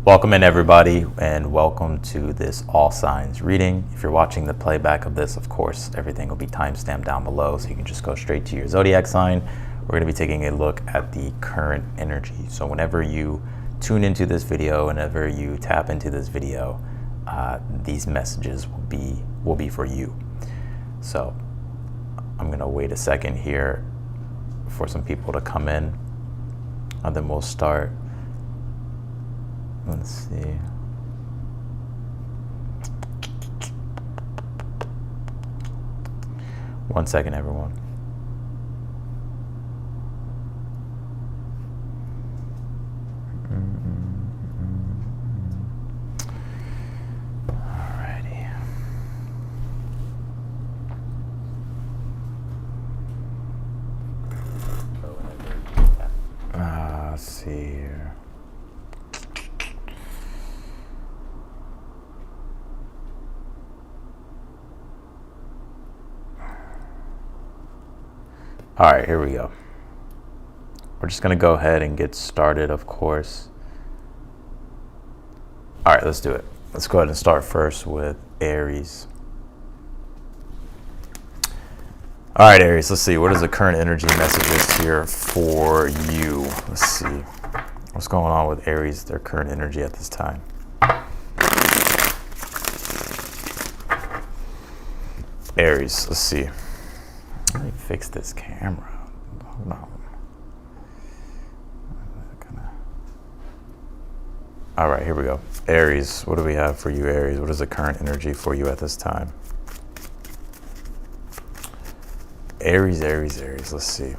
Welcome in everybody, and welcome to this all signs reading. If you're watching the playback of this, of course, everything will be timestamped down below, so you can just go straight to your zodiac sign. We're going to be taking a look at the current energy. So whenever you tune into this video, whenever you tap into this video, these messages will be for you. So I'm going to wait a second here for some people to come in, and then we'll start. Let's see. One second, everyone. Alrighty. Let's see here. All right, here we go. We're just gonna go ahead and get started, of course. All right, let's do it. Let's go ahead and start first with Aries. All right, Aries, let's see. What is the current energy messages here for you? Let's see. What's going on with Aries, their current energy at this time? Aries, let's see. Let me fix this camera. Hold on. All right, here we go. Aries, what do we have for you, Aries? What is the current energy for you at this time? Aries, let's see.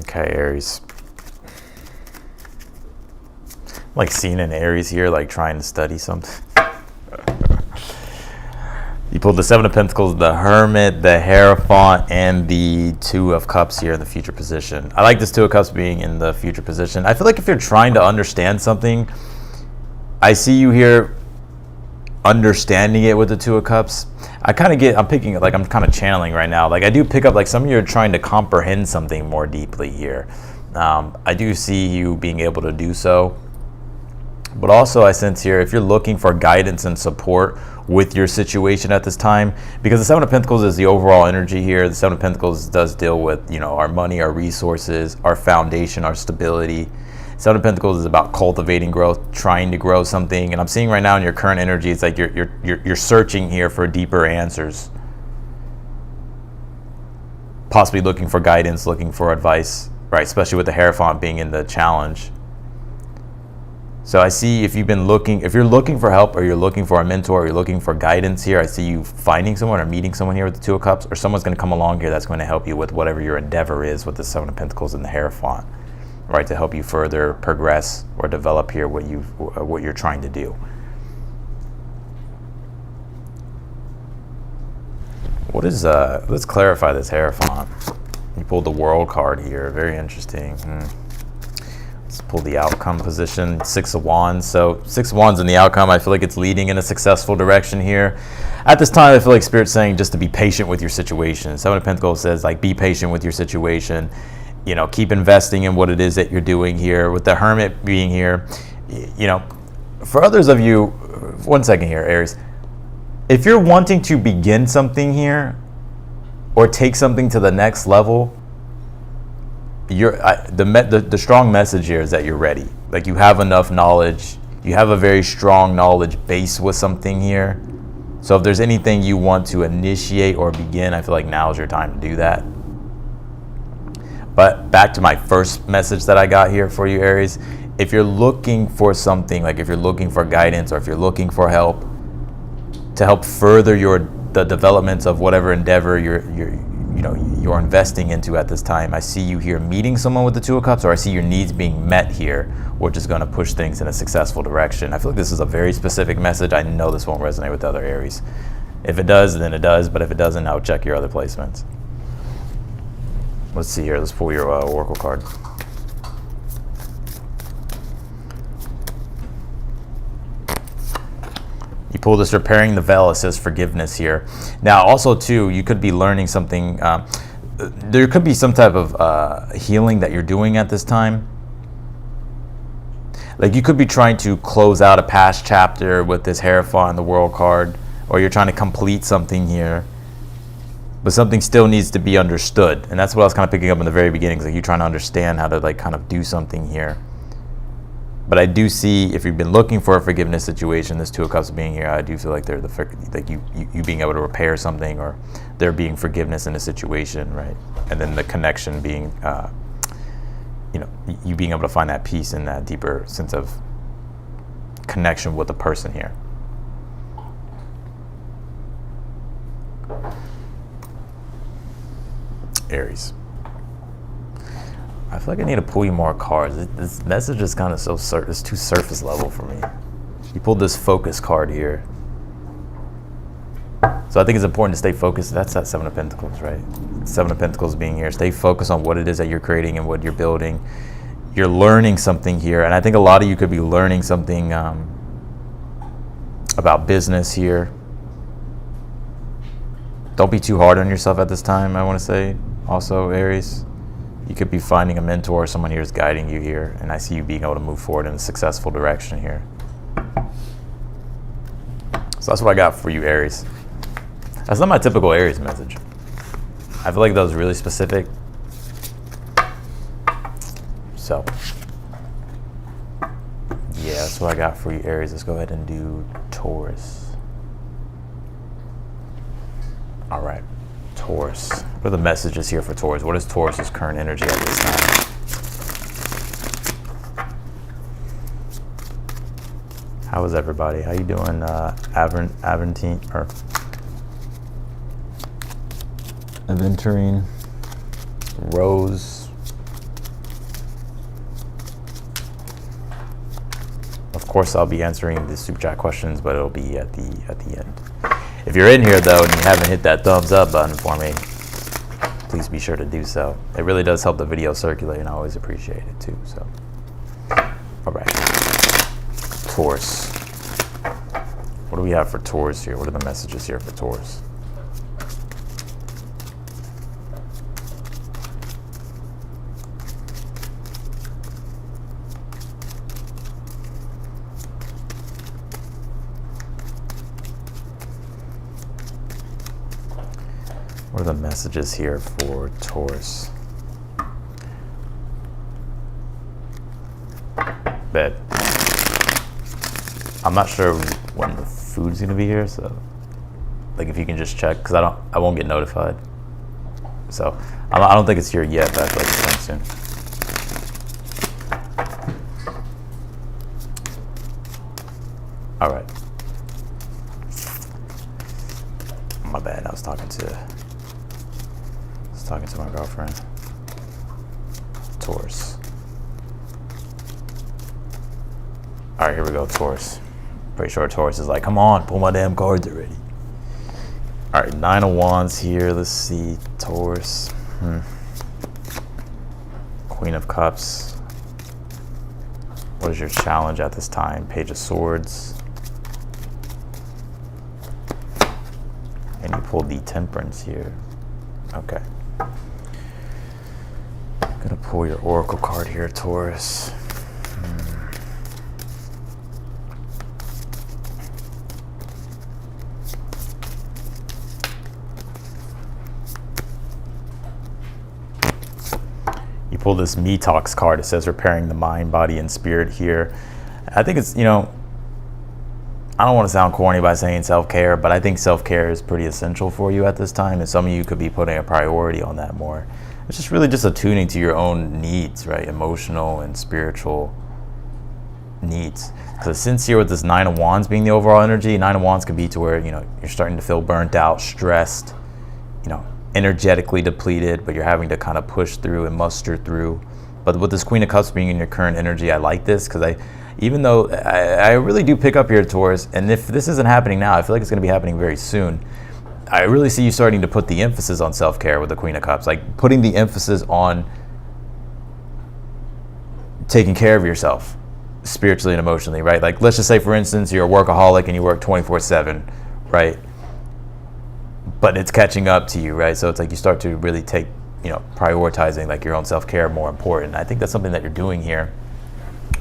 Okay, Aries. Like seeing an Aries here, like trying to study something. You pulled the Seven of Pentacles, the Hermit, the Hierophant, and the Two of Cups here in the future position. I like this Two of Cups being in the future position. I feel like if you're trying to understand something, I see you here understanding it with the Two of Cups. I'm picking, like I'm kind of channeling right now. Like I do pick up, like some of you are trying to comprehend something more deeply here. I do see you being able to do so. But also I sense here, if you're looking for guidance and support with your situation at this time, because the Seven of Pentacles is the overall energy here. The Seven of Pentacles does deal with, our money, our resources, our foundation, our stability. Seven of Pentacles is about cultivating growth, trying to grow something. And I'm seeing right now in your current energy, it's like you're searching here for deeper answers. Possibly looking for guidance, looking for advice, right? Especially with the Hierophant being in the challenge. So I see if you're looking for help, or you're looking for a mentor, or you're looking for guidance here, I see you finding someone or meeting someone here with the Two of Cups, or someone's going to come along here that's going to help you with whatever your endeavor is with the Seven of Pentacles and the Hierophant. Right, to help you further progress or develop here what you're trying to do. Let's clarify this Hierophant. You pulled the World card here, very interesting. Let's pull the outcome position, Six of Wands. So Six of Wands in the outcome, I feel like it's leading in a successful direction here. At this time, I feel like Spirit's saying just to be patient with your situation. Seven of Pentacles says like be patient with your situation. Keep investing in what it is that you're doing here. With the Hermit being here, for others of you, one second here, Aries. If you're wanting to begin something here or take something to the next level, the strong message here is that you're ready. Like you have enough knowledge. You have a very strong knowledge base with something here. So if there's anything you want to initiate or begin, I feel like now is your time to do that. But back to my first message that I got here for you, Aries, if you're looking for something, like if you're looking for guidance or if you're looking for help to help further the development of whatever endeavor you're investing into at this time, I see you here meeting someone with the Two of Cups, or I see your needs being met here, which is going to push things in a successful direction. I feel like this is a very specific message. I know this won't resonate with other Aries. If it does, then it does, but if it doesn't, I'll check your other placements. Let's see here. Let's pull your oracle card. You pull this repairing the veil. It says forgiveness here. Now, also too, you could be learning something. There could be some type of healing that you're doing at this time. Like you could be trying to close out a past chapter with this Hierophant and the World card, or you're trying to complete something here, but something still needs to be understood. And that's what I was kind of picking up in the very beginning, like you trying to understand how to like kind of do something here. But I do see, if you've been looking for a forgiveness situation, this Two of Cups being here, I do feel like they're like you being able to repair something, or there being forgiveness in a situation, right? And then the connection being, you know, you being able to find that peace and that deeper sense of connection with the person here. Aries. I feel like I need to pull you more cards. This message is kind of it's too surface level for me. You pulled this focus card here. So I think it's important to stay focused. That's that Seven of Pentacles, right? Seven of Pentacles being here. Stay focused on what it is that you're creating and what you're building. You're learning something here. And I think a lot of you could be learning something about business here. Don't be too hard on yourself at this time, I want to say. Also, Aries. You could be finding a mentor, or someone here is guiding you here, and I see you being able to move forward in a successful direction here. So that's what I got for you, Aries. That's not my typical Aries message. I feel like that was really specific. So, yeah, that's what I got for you, Aries. Let's go ahead and do Taurus. All right. Taurus. What are the messages here for Taurus? What is Taurus's current energy at this time? How is everybody? How you doing, Aventurine, Rose? Of course, I'll be answering the super chat questions, but it'll be at the end. If you're in here, though, and you haven't hit that thumbs up button for me, please be sure to do so. It really does help the video circulate, and I always appreciate it, too. So, all right. Taurus. What do we have for Taurus here? What are the messages here for Taurus? What are the messages here for Taurus? Bed. I'm not sure when the food's gonna be here, so like if you can just check, because I won't get notified. So I don't think it's here yet, but I feel like it's coming soon. All right. My bad. I was talking to my girlfriend. Taurus. All right, here we go, Taurus. Pretty sure Taurus is like, come on, pull my damn cards already. All right, Nine of Wands here. Let's see, Taurus. Queen of Cups. What is your challenge at this time? Page of Swords. And you pulled the Temperance here. Okay. Gonna pull your Oracle card here, Taurus. You pull this Me Talks card. It says repairing the mind, body, and spirit here. I think it's, you know, I don't want to sound corny by saying self-care, but I think self-care is pretty essential for you at this time, and some of you could be putting a priority on that more. It's just really just attuning to your own needs, right? Emotional and spiritual needs. Because since here with this Nine of Wands being the overall energy, Nine of Wands could be to where, you know, you're starting to feel burnt out, stressed, you know, energetically depleted, but you're having to kind of push through and muster through. But with this Queen of Cups being in your current energy, I like this, because even though I really do pick up here, Taurus, and if this isn't happening now, I feel like it's going to be happening very soon. I really see you starting to put the emphasis on self-care with the Queen of Cups, like putting the emphasis on taking care of yourself spiritually and emotionally, right? Like, let's just say, for instance, you're a workaholic and you work 24/7, right? But it's catching up to you, right? So it's like you start to really take, prioritizing like your own self-care more important. I think that's something that you're doing here,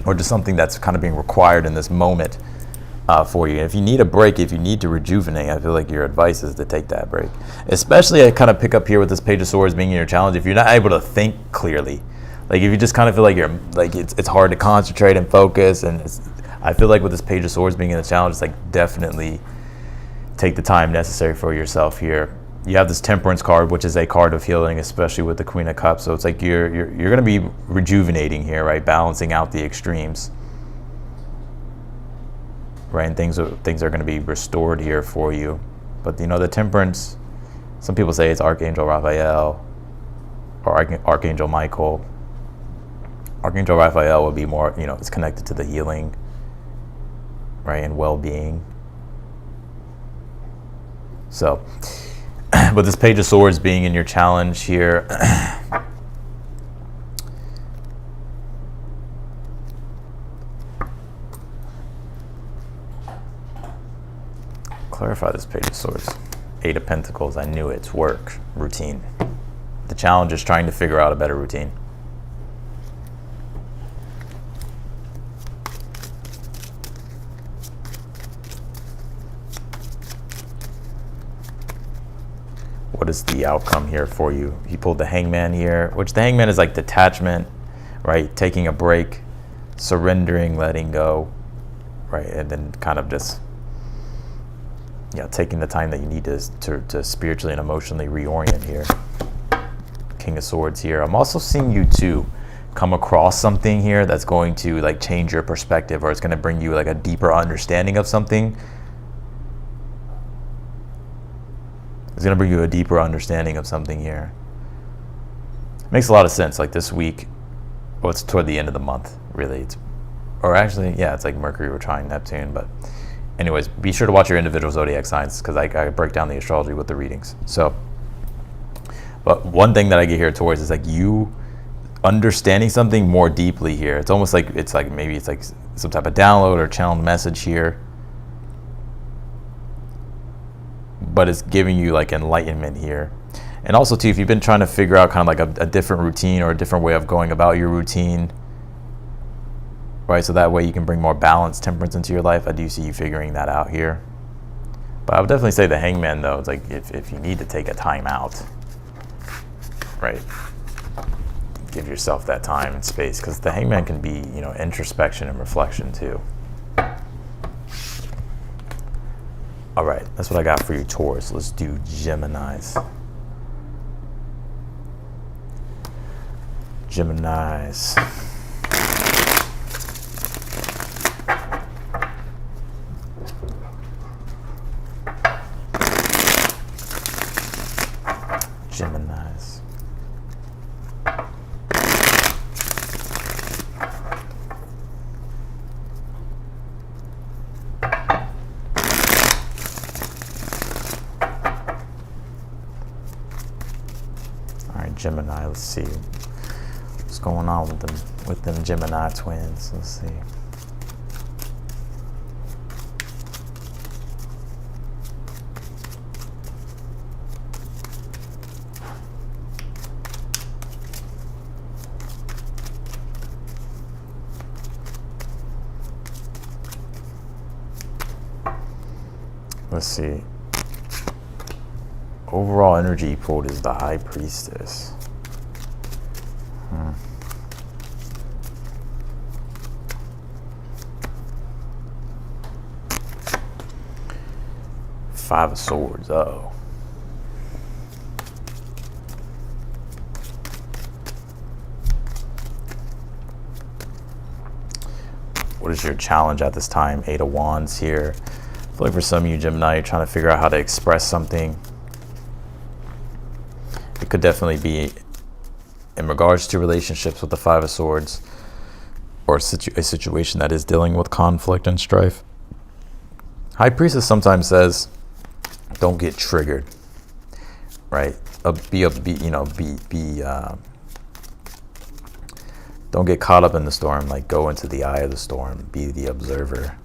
or just something that's kind of being required in this moment for you. And if you need a break, if you need to rejuvenate, I feel like your advice is to take that break. Especially, I kind of pick up here with this Page of Swords being your challenge. If you're not able to think clearly, like if you just kind of feel like you're like it's hard to concentrate and focus, and I feel like with this Page of Swords being in the challenge, it's like definitely take the time necessary for yourself here. You have this Temperance card, which is a card of healing, especially with the Queen of Cups. So it's like you're going to be rejuvenating here, right? Balancing out the extremes, right? And things are going to be restored here for you. But the Temperance, some people say it's Archangel Raphael or Archangel Michael. Archangel Raphael would be more, it's connected to the healing, right, and well-being. So, with this Page of Swords being in your challenge here, clarify this Page of Swords. 8 of Pentacles, I knew it's work, routine. The challenge is trying to figure out a better routine. What is the outcome here for you? He pulled the Hangman here, which the Hangman is like detachment, right? Taking a break, surrendering, letting go, right? And then kind of just, taking the time that you need to spiritually and emotionally reorient here. King of Swords here. I'm also seeing you too come across something here that's going to like change your perspective, or it's going to bring you like a deeper understanding of something. It's going to bring you a deeper understanding of something here. Makes a lot of sense. Like this week, well, it's toward the end of the month, really. It's like Mercury retrine Neptune. But anyways, be sure to watch your individual zodiac signs, because I break down the astrology with the readings. So, but one thing that I get here towards is like you understanding something more deeply here. It's almost like maybe it's like some type of download or channeled message here. But it's giving you like enlightenment here. And also too, if you've been trying to figure out kind of like a different routine or a different way of going about your routine, right? So that way you can bring more balance, temperance into your life. I do see you figuring that out here. But I would definitely say the Hangman though, it's like if you need to take a time out, right? Give yourself that time and space, because the Hangman can be, introspection and reflection too. All right, that's what I got for you, Taurus. Let's do Geminis. Geminis. Geminis. Gemini, let's see what's going on with them Gemini twins. Let's see. Let's see. Overall energy pulled is the High Priestess. Five of Swords. Oh. What is your challenge at this time? 8 of Wands here. I feel like for some of you Gemini, you're trying to figure out how to express something. It could definitely be in regards to relationships with the Five of Swords, or a situation that is dealing with conflict and strife. High Priestess sometimes says Don't get triggered, right? Don't get caught up in the storm. Like, go into the eye of the storm. Be the observer.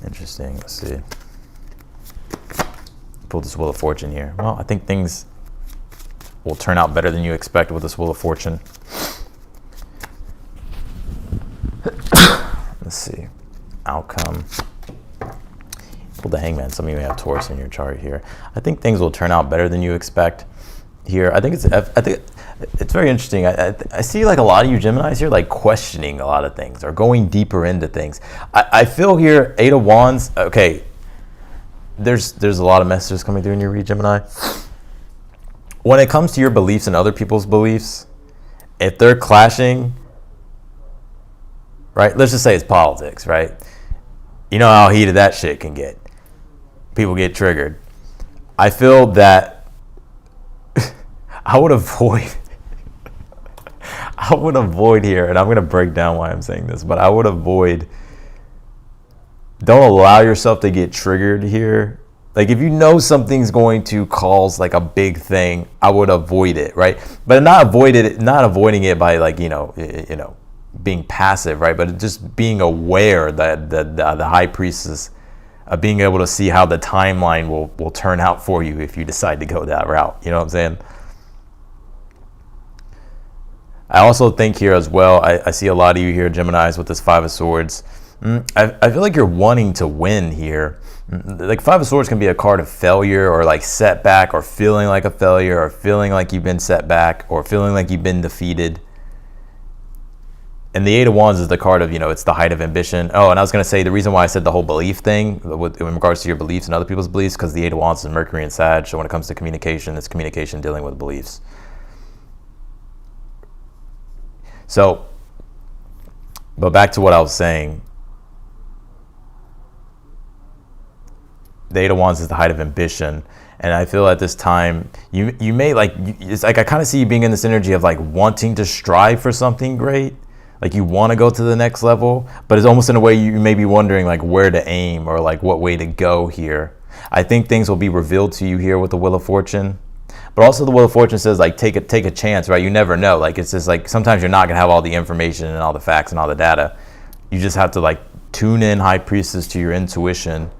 Interesting. Let's see. Pull this Wheel of Fortune here. Well, I think things will turn out better than you expect with this Wheel of Fortune. Let's see. Outcome. Pull the Hangman. Some of you may have Taurus in your chart here. I think things will turn out better than you expect here. I think it's very interesting. I see like a lot of you Geminis here like questioning a lot of things or going deeper into things. I feel here 8 of Wands. Okay, there's a lot of messages coming through in your read, Gemini. When it comes to your beliefs and other people's beliefs, if they're clashing, right? Let's just say it's politics, right? You know how heated that shit can get. People get triggered. I feel that I would avoid here, and I'm going to break down why I'm saying this, but I would avoid, don't allow yourself to get triggered here. Like, if you know something's going to cause like a big thing, I would avoid it, right? But not avoiding it by like, being passive, right? But just being aware that the High Priestess, being able to see how the timeline will turn out for you if you decide to go that route. You know what I'm saying? I also think here as well, I see a lot of you here, Geminis, with this 5 of Swords. I feel like you're wanting to win here. Like 5 of Swords can be a card of failure or like setback or feeling like a failure or feeling like you've been set back or feeling like you've been defeated. And the 8 of Wands is the card of, it's the height of ambition. Oh, and I was going to say the reason why I said the whole belief thing in regards to your beliefs and other people's beliefs, because the 8 of Wands is Mercury and Sag. So when it comes to communication, it's communication dealing with beliefs. So, but back to what I was saying. The 8 of Wands is the height of ambition, and I feel at this time you may like, it's like I kind of see you being in this energy of like wanting to strive for something great, like you want to go to the next level, but it's almost in a way you may be wondering like where to aim or like what way to go here. I think things will be revealed to you here with the Wheel of Fortune, but also the Wheel of Fortune says like take a chance, right? You never know. Like it's just like sometimes you're not gonna have all the information and all the facts and all the data. You just have to like tune in, High Priestess, to your intuition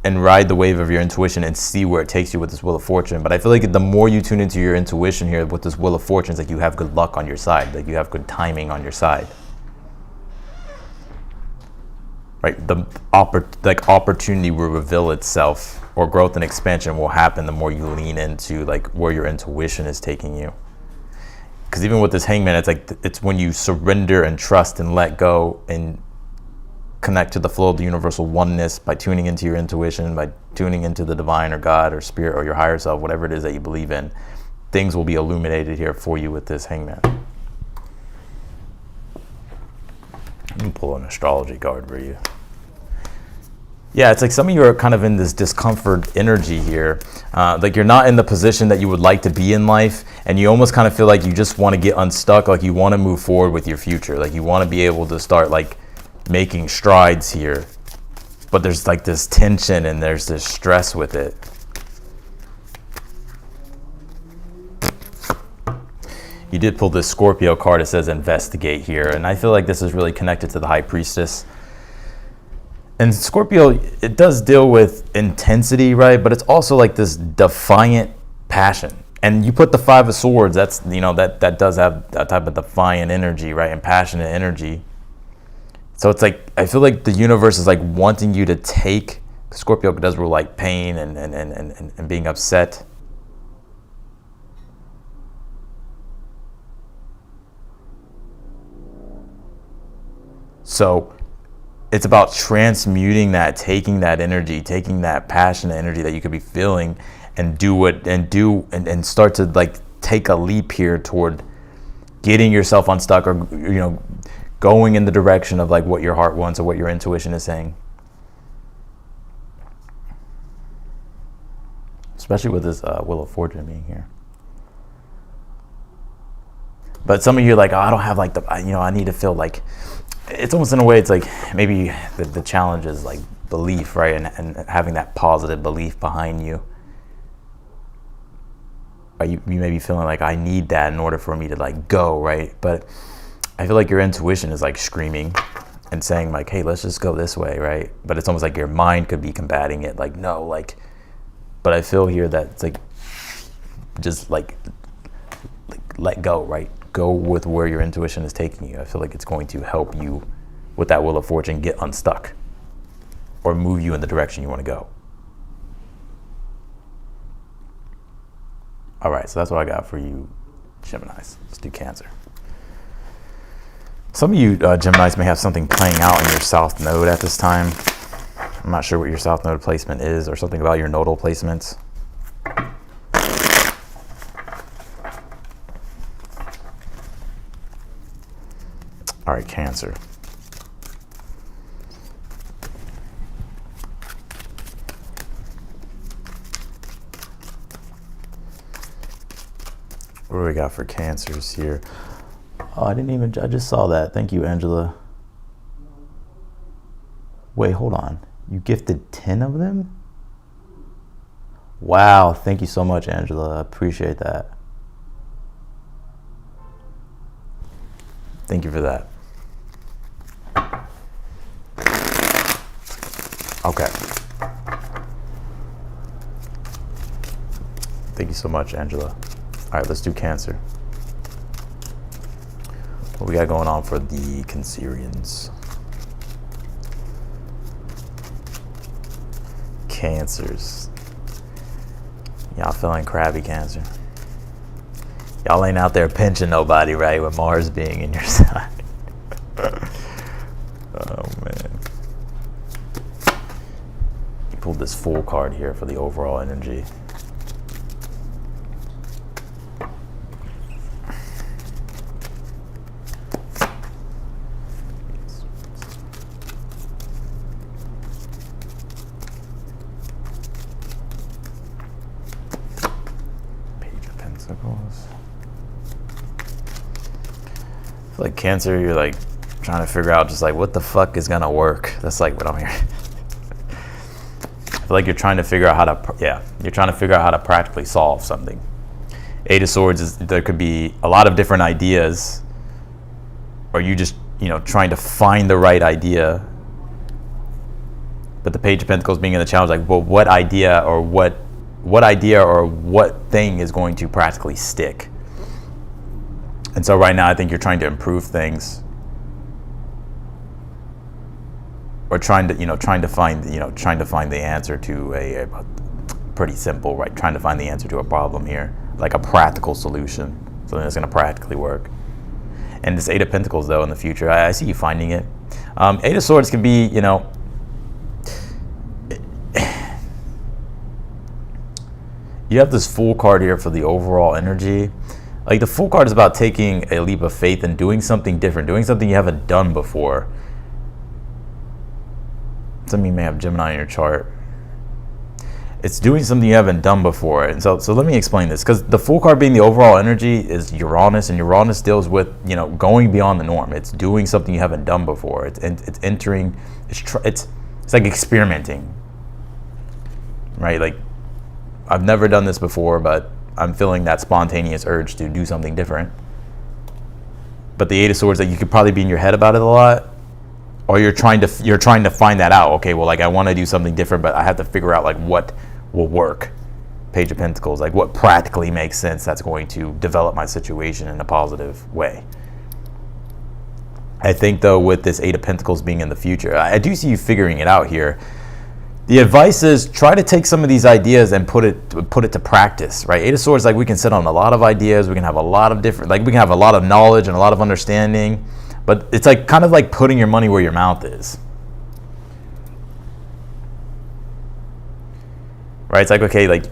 and ride the wave of your intuition and see where it takes you with this Wheel of Fortune. But I feel like the more you tune into your intuition here with this Wheel of Fortune, it's like you have good luck on your side, like you have good timing on your side. Right? The opportunity will reveal itself, or growth and expansion will happen the more you lean into like where your intuition is taking you. Because even with this Hangman, it's like it's when you surrender and trust and let go and connect to the flow of the universal oneness by tuning into your intuition, by tuning into the divine or God or spirit or your higher self, whatever it is that you believe in, things will be illuminated here for you with this Hangman. Let me pull an astrology card for you. Yeah, it's like some of you are kind of in this discomfort energy here. Like you're not in the position that you would like to be in life, and you almost kind of feel like you just want to get unstuck, like you want to move forward with your future, like you want to be able to start like making strides here, but there's like this tension and there's this stress with it. You did pull this Scorpio card. It says investigate here, and I feel like this is really connected to the High Priestess. And Scorpio, it does deal with intensity, right? But it's also like this defiant passion. And you put the 5 of Swords, that's, that does have that type of defiant energy, right? And passionate energy. So it's like, I feel like the universe is like wanting you to take, Scorpio does rule like pain and being upset. So it's about transmuting that, taking that energy, taking that passionate energy that you could be feeling and start to like take a leap here toward getting yourself unstuck, or, going in the direction of like what your heart wants or what your intuition is saying. Especially with this Wheel of Fortune being here. But some of you are like, oh, I don't have like I need to feel like, it's almost in a way, it's like maybe the challenge is like belief, right? And having that positive belief behind you. You may be feeling like I need that in order for me to like go, right? But I feel like your intuition is like screaming and saying like, hey, let's just go this way, right? But it's almost like your mind could be combating it, like, no, like, but I feel here that it's like, just like let go, right? Go with where your intuition is taking you. I feel like it's going to help you with that Wheel of Fortune get unstuck or move you in the direction you want to go. All right, so that's what I got for you, Geminis. Let's do Cancer. Some of you Geminis may have something playing out in your South Node at this time. I'm not sure what your South Node placement is, or something about your nodal placements. All right, Cancer. What do we got for Cancers here? Oh, I just saw that. Thank you, Angela. Wait, hold on. You gifted 10 of them? Wow, thank you so much, Angela. I appreciate that. Thank you for that. Okay. Thank you so much, Angela. All right, let's do Cancer. What we got going on for the Cancerians? Cancers. Y'all feeling crabby, Cancer? Y'all ain't out there pinching nobody, right? With Mars being in your side. Oh, man. You pulled this Fool card here for the overall energy. Like Cancer, you're like trying to figure out just like what the fuck is gonna work. That's like what I'm hearing. I feel like you're trying to figure out how to, you're trying to figure out how to practically solve something. Eight of Swords is, there could be a lot of different ideas, or you just, trying to find the right idea. But the Page of Pentacles being in the challenge, like, well, what idea or what thing is going to practically stick? And so right now, I think you're trying to improve things, or trying to find the answer to a pretty simple, right? Trying to find the answer to a problem here, like a practical solution, something that's going to practically work. And this Eight of Pentacles, though, in the future, I see you finding it. Eight of Swords can be, you have this Fool card here for the overall energy. Like the Fool card is about taking a leap of faith and doing something different, doing something you haven't done before. Some of you may have Gemini in your chart. It's doing something you haven't done before. And so let me explain this, because the Fool card being the overall energy is Uranus, and Uranus deals with, going beyond the norm. It's doing something you haven't done before. It's entering, it's like experimenting, right? Like, I've never done this before, but I'm feeling that spontaneous urge to do something different. But the Eight of Swords, like, you could probably be in your head about it a lot, or you're trying to find that out. Okay, well, like, I want to do something different, but I have to figure out like what will work. Page of Pentacles, like what practically makes sense that's going to develop my situation in a positive way. I think though, with this Eight of Pentacles being in the future, I do see you figuring it out here. The advice is try to take some of these ideas and put it to practice, right? Eight of Swords, like, we can sit on a lot of ideas, we can have a lot of different, like, we can have a lot of knowledge and a lot of understanding, but it's like kind of like putting your money where your mouth is, right? It's like, okay, like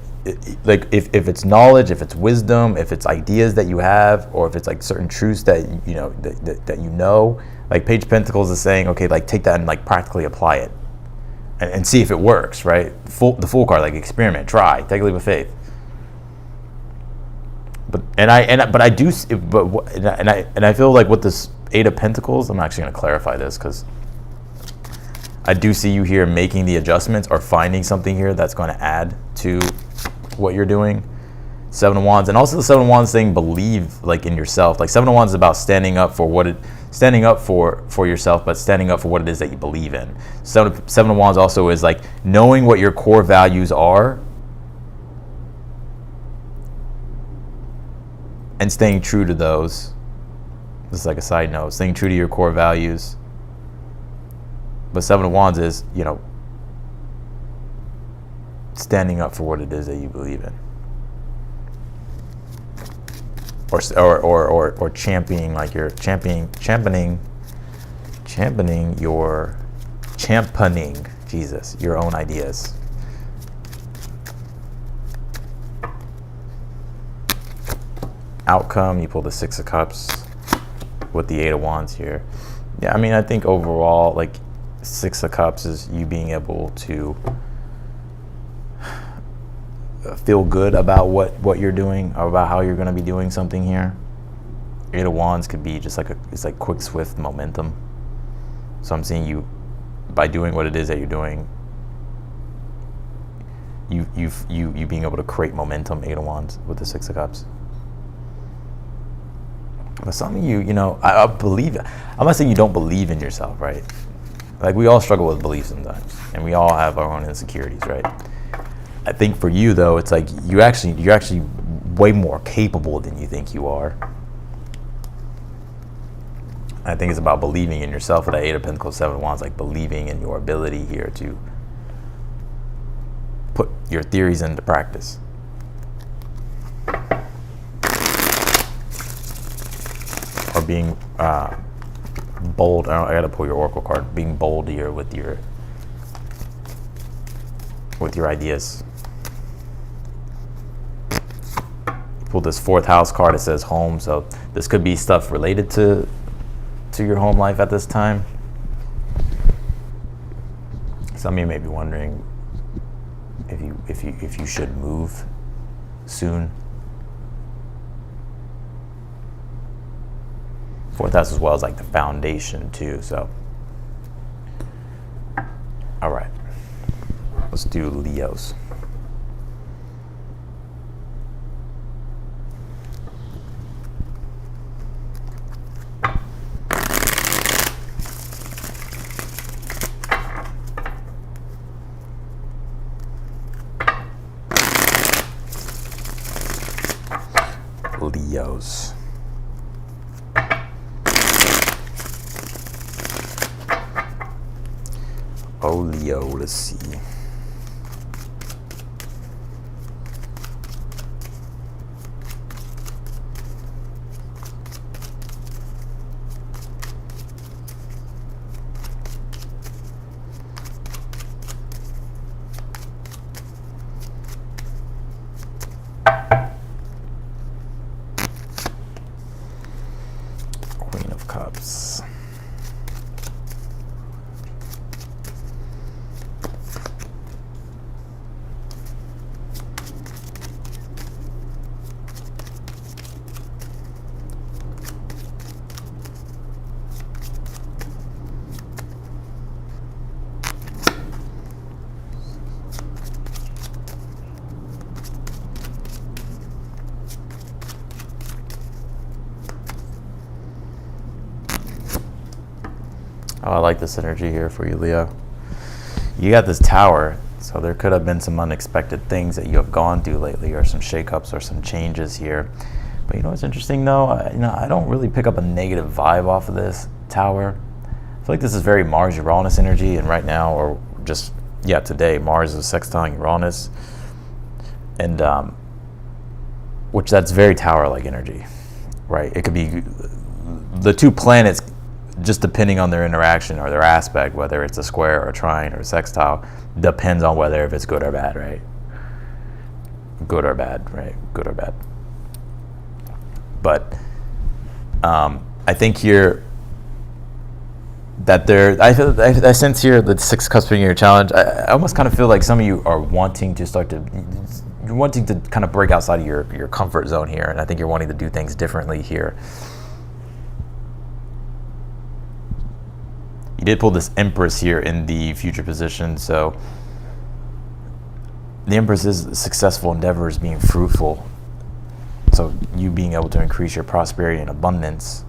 if it's knowledge, if it's wisdom, if it's ideas that you have, or if it's like certain truths that like Page of Pentacles is saying, okay, like take that and like practically apply it. And see if it works, right? The Fool card, like, experiment, try, take a leap of faith. But I feel like with this Eight of Pentacles, I'm actually going to clarify this, because I do see you here making the adjustments or finding something here that's going to add to what you're doing. Seven of Wands, and also the Seven of Wands thing, believe like in yourself. Like Seven of Wands is about standing up for for yourself, but standing up for what it is that you believe in. Seven of Wands also is like knowing what your core values are and staying true to those. This is like a side note, staying true to your core values. But Seven of Wands is, you know, standing up for what it is that you believe in. Or championing, like you're championing Jesus, your own ideas. Outcome, you pull the Six of Cups with the Eight of Wands here. Yeah, I mean, I think overall, like Six of Cups is you being able to feel good about what you're doing, or about how you're going to be doing something here. Eight of Wands could be just like it's like quick, swift momentum. So I'm seeing you, by doing what it is that you're doing, you being able to create momentum. Eight of Wands with the Six of Cups. But some of you, you know, I believe, I'm not saying you don't believe in yourself, right? Like we all struggle with belief sometimes, and we all have our own insecurities, right? I think for you though, it's like you're actually way more capable than you think you are. I think it's about believing in yourself with that Eight of Pentacles, Seven of Wands, like believing in your ability here to put your theories into practice. Or being bold. I gotta pull your Oracle card. Being bold here with your ideas. Pull this fourth house card. It says home, so this could be stuff related to your home life at this time. Some of you may be wondering if you should move soon. Fourth house as well as like the foundation too. So, all right, let's do Leos. Leos. Oh, Leo, let's see. Queen of Cups. Oh, I like this energy here for you, Leo. You got this Tower, so there could have been some unexpected things that you have gone through lately, or some shakeups or some changes here. But you know what's interesting though? I don't really pick up a negative vibe off of this Tower. I feel like this is very Mars-Uranus energy, and right now, or just, yeah, today, Mars is sextiling Uranus. And, which that's very Tower-like energy, right? It could be the two planets, just depending on their interaction or their aspect, whether it's a square or a trine or a sextile, depends on whether if it's good or bad, right? Good or bad, right? Good or bad. But I think here that I sense here the Six Cups being your challenge. I almost kind of feel like some of you are wanting to kind of break outside of your comfort zone here, and I think you're wanting to do things differently here. You did pull this Empress here in the future position, so the Empress is successful endeavors being fruitful. So you being able to increase your prosperity and abundance,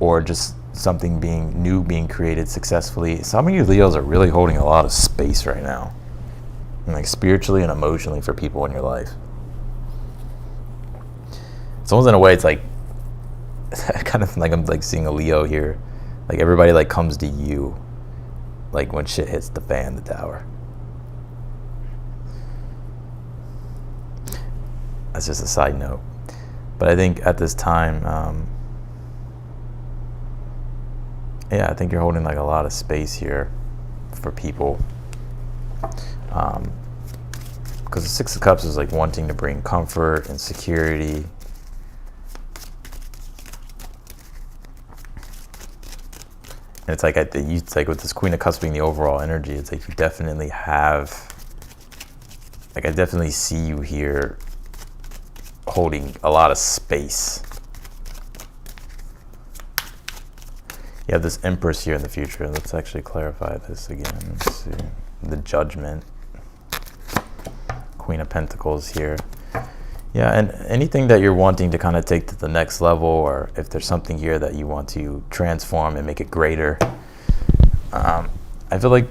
or just something being new being created successfully. Some of you Leos are really holding a lot of space right now, and like spiritually and emotionally for people in your life. It's almost in a way, it's like kind of like I'm like seeing a Leo here. Like everybody like comes to you like when shit hits the fan, the tower. That's just a side note. But I think at this time, yeah, I think you're holding like a lot of space here for people. Because the Six of Cups is like wanting to bring comfort and security. And it's like, it's like with this Queen of Cups being the overall energy, it's like you definitely have, like I definitely see you here holding a lot of space. You have this Empress here in the future. Let's actually clarify this again. Let's see. The Judgment. Queen of Pentacles here. Yeah, and anything that you're wanting to kind of take to the next level, or if there's something here that you want to transform and make it greater, I feel like,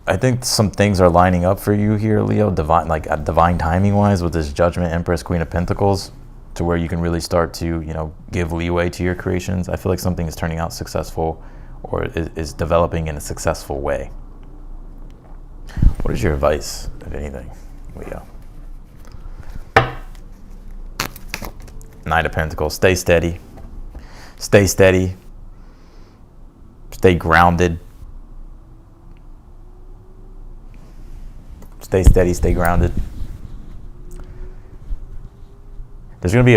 I think some things are lining up for you here, Leo, divine timing wise, with this Judgment, Empress, Queen of Pentacles, to where you can really start to, you know, give leeway to your creations. I feel like something is turning out successful, or is developing in a successful way. What is your advice, if anything, Leo? Knight of Pentacles. Stay steady. Stay steady. Stay grounded. Stay steady. Stay grounded. There's going to be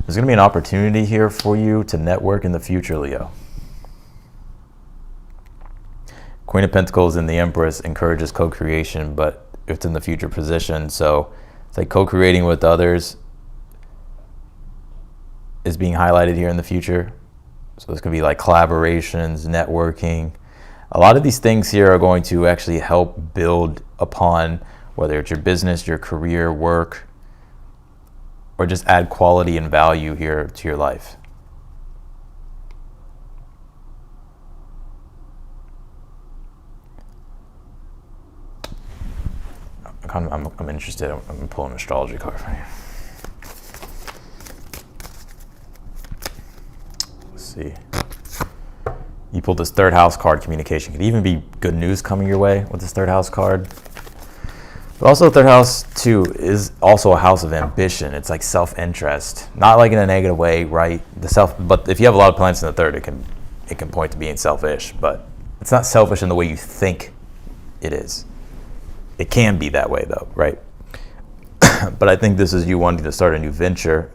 there's going to be an opportunity here for you to network in the future, Leo. Queen of Pentacles and the Empress encourages co-creation, but it's in the future position, so it's like co-creating with others is being highlighted here in the future. So it's gonna be like collaborations, networking. A lot of these things here are going to actually help build upon, whether it's your business, your career, work, or just add quality and value here to your life. I'm interested. I'm pulling an astrology card for you. Let's see. You pulled this third house card, communication. Could even be good news coming your way with this third house card. But also third house too is also a house of ambition. It's like self-interest, not like in a negative way, right? But if you have a lot of planets in the third, it can point to being selfish, but it's not selfish in the way you think it is. It can be that way though, right? But I think this is you wanting to start a new venture.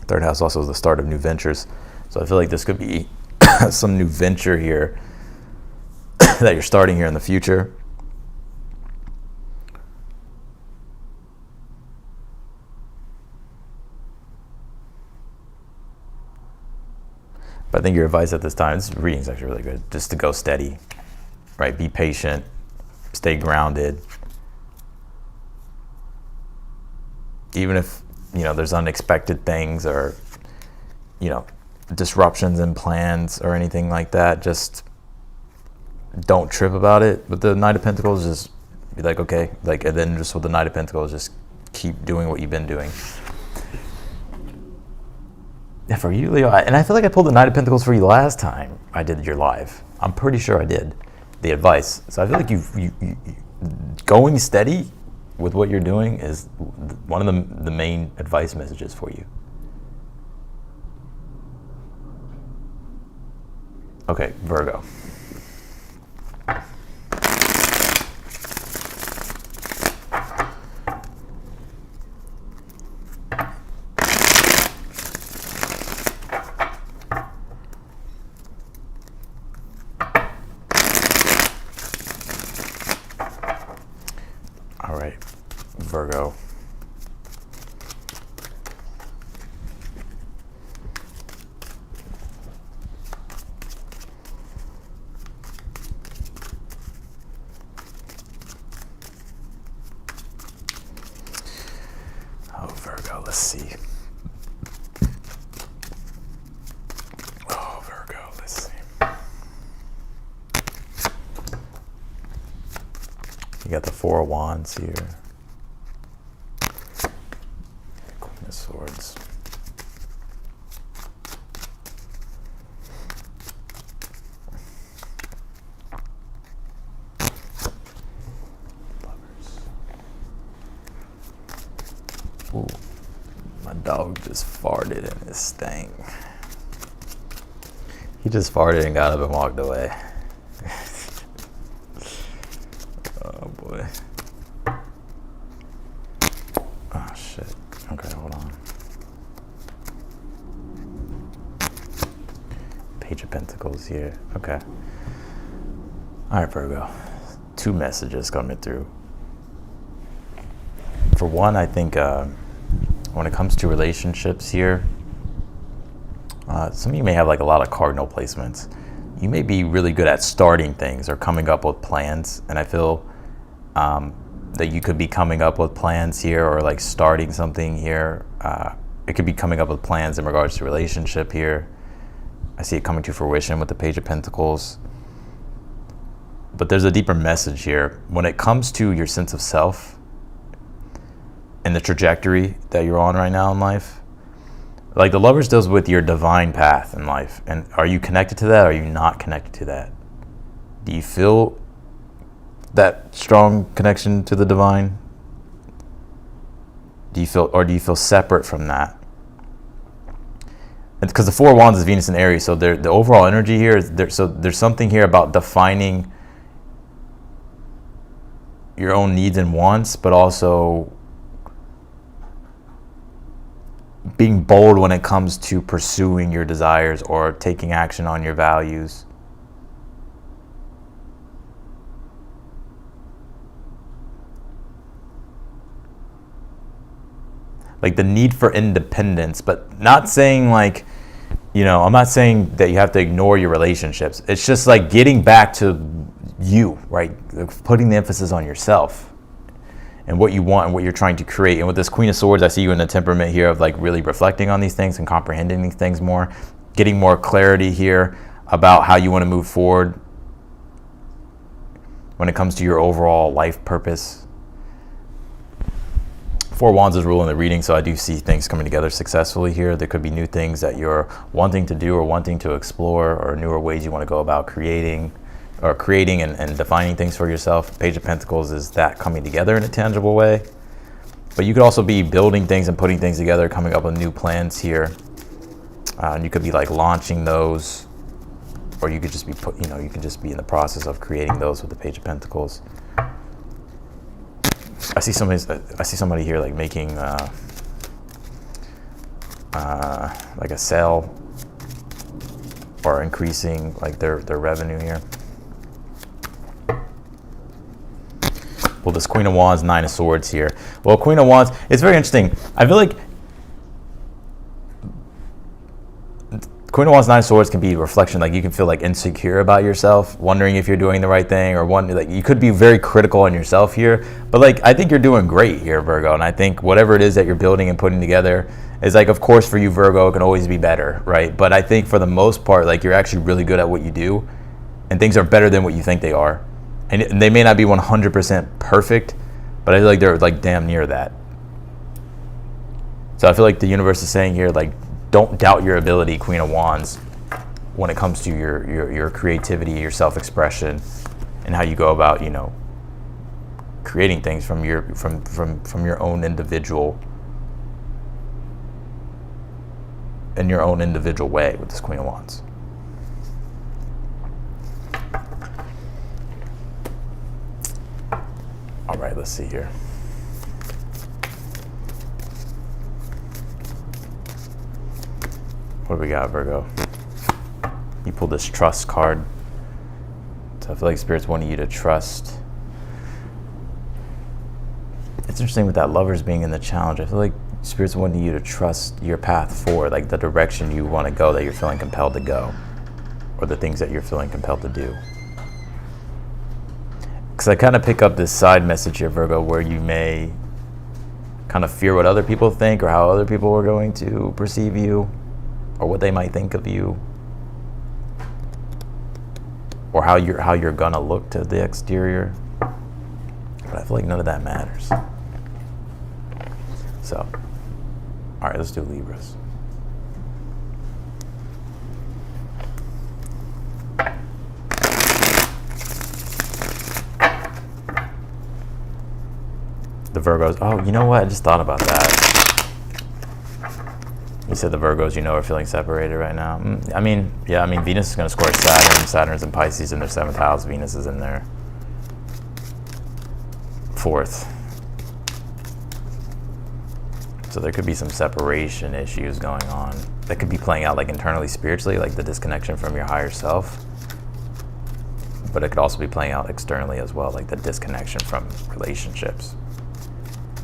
Third house also is the start of new ventures. So I feel like this could be some new venture here that you're starting here in the future. But I think your advice at this time, this reading is actually really good, just to go steady, right? Be patient. Stay grounded. Even if, you know, there's unexpected things or, you know, disruptions in plans or anything like that, just don't trip about it. With the Knight of Pentacles, just be like, okay, like, and then just with the Knight of Pentacles, just keep doing what you've been doing. Yeah, for you, Leo, and I feel like I pulled the Knight of Pentacles for you last time I did your live. I'm pretty sure I did. The advice. So I feel like you going steady with what you're doing is one of the main advice messages for you. Okay, Virgo. All right, Virgo. You got the Four of Wands here. Queen of Swords. Ooh, my dog just farted in this thing. He just farted and got up and walked away. Oh boy. Oh shit. Okay, hold on. Page of Pentacles here. Okay. All right, Virgo. 2 messages coming through. For one, I think when it comes to relationships here, some of you may have like a lot of cardinal placements. You may be really good at starting things or coming up with plans, and I feel that you could be coming up with plans here or like starting something here. It could be coming up with plans in regards to relationship here. I see it coming to fruition with the Page of Pentacles. But there's a deeper message here. When it comes to your sense of self and the trajectory that you're on right now in life, like the Lovers deals with your divine path in life. And are you connected to that? Or are you not connected to that? Do you feel that strong connection to the divine? Do you feel separate from that? Because the Four of Wands is Venus and Aries, so the overall energy here is there. So there's something here about defining your own needs and wants, but also being bold when it comes to pursuing your desires or taking action on your values. Like the need for independence, but not saying like, you know, I'm not saying that you have to ignore your relationships. It's just like getting back to you, right? Putting the emphasis on yourself and what you want and what you're trying to create. And with this Queen of Swords, I see you in the temperament here of like really reflecting on these things and comprehending these things more, getting more clarity here about how you want to move forward when it comes to your overall life purpose. Four of Wands is ruling the reading, so I do see things coming together successfully here. There could be new things that you're wanting to do or wanting to explore, or newer ways you want to go about creating and defining things for yourself. Page of Pentacles is that coming together in a tangible way. But you could also be building things and putting things together, coming up with new plans here. And you could be like launching those, or you could just be you can just be in the process of creating those with the Page of Pentacles. I see somebody here like making like a sale or increasing like their revenue here. Well, this Queen of Wands, Nine of Swords here. Well, Queen of Wands, it's very interesting. I feel like Queen of Wands, Nine of Swords can be a reflection. Like you can feel like insecure about yourself, wondering if you're doing the right thing, or like you could be very critical on yourself here. But like I think you're doing great here, Virgo. And I think whatever it is that you're building and putting together is like, of course, for you, Virgo, it can always be better, right? But I think for the most part, like you're actually really good at what you do, and things are better than what you think they are. And they may not be 100% perfect, but I feel like they're like damn near that. So I feel like the universe is saying here, like, don't doubt your ability, Queen of Wands, when it comes to your creativity, your self-expression, and how you go about, you know, creating things from your own individual, in your own individual way with this Queen of Wands. All right, let's see here. What do we got, Virgo? You pulled this trust card. So I feel like Spirit's wanting you to trust. It's interesting with that Lovers being in the challenge. I feel like Spirit's wanting you to trust your path forward, like the direction you want to go, that you're feeling compelled to go, or the things that you're feeling compelled to do. Because I kind of pick up this side message here, Virgo, where you may kind of fear what other people think, or how other people are going to perceive you, or what they might think of you, or how you're gonna look to the exterior. But I feel like none of that matters. So, all right, let's do Libras. The Virgos. Oh, you know what? I just thought about that. You said the Virgos, are feeling separated right now. I mean, Venus is going to score Saturn. Saturn's in Pisces in their 7th house. Venus is in their 4th. So there could be some separation issues going on. That could be playing out like internally, spiritually, like the disconnection from your higher self. But it could also be playing out externally as well, like the disconnection from relationships.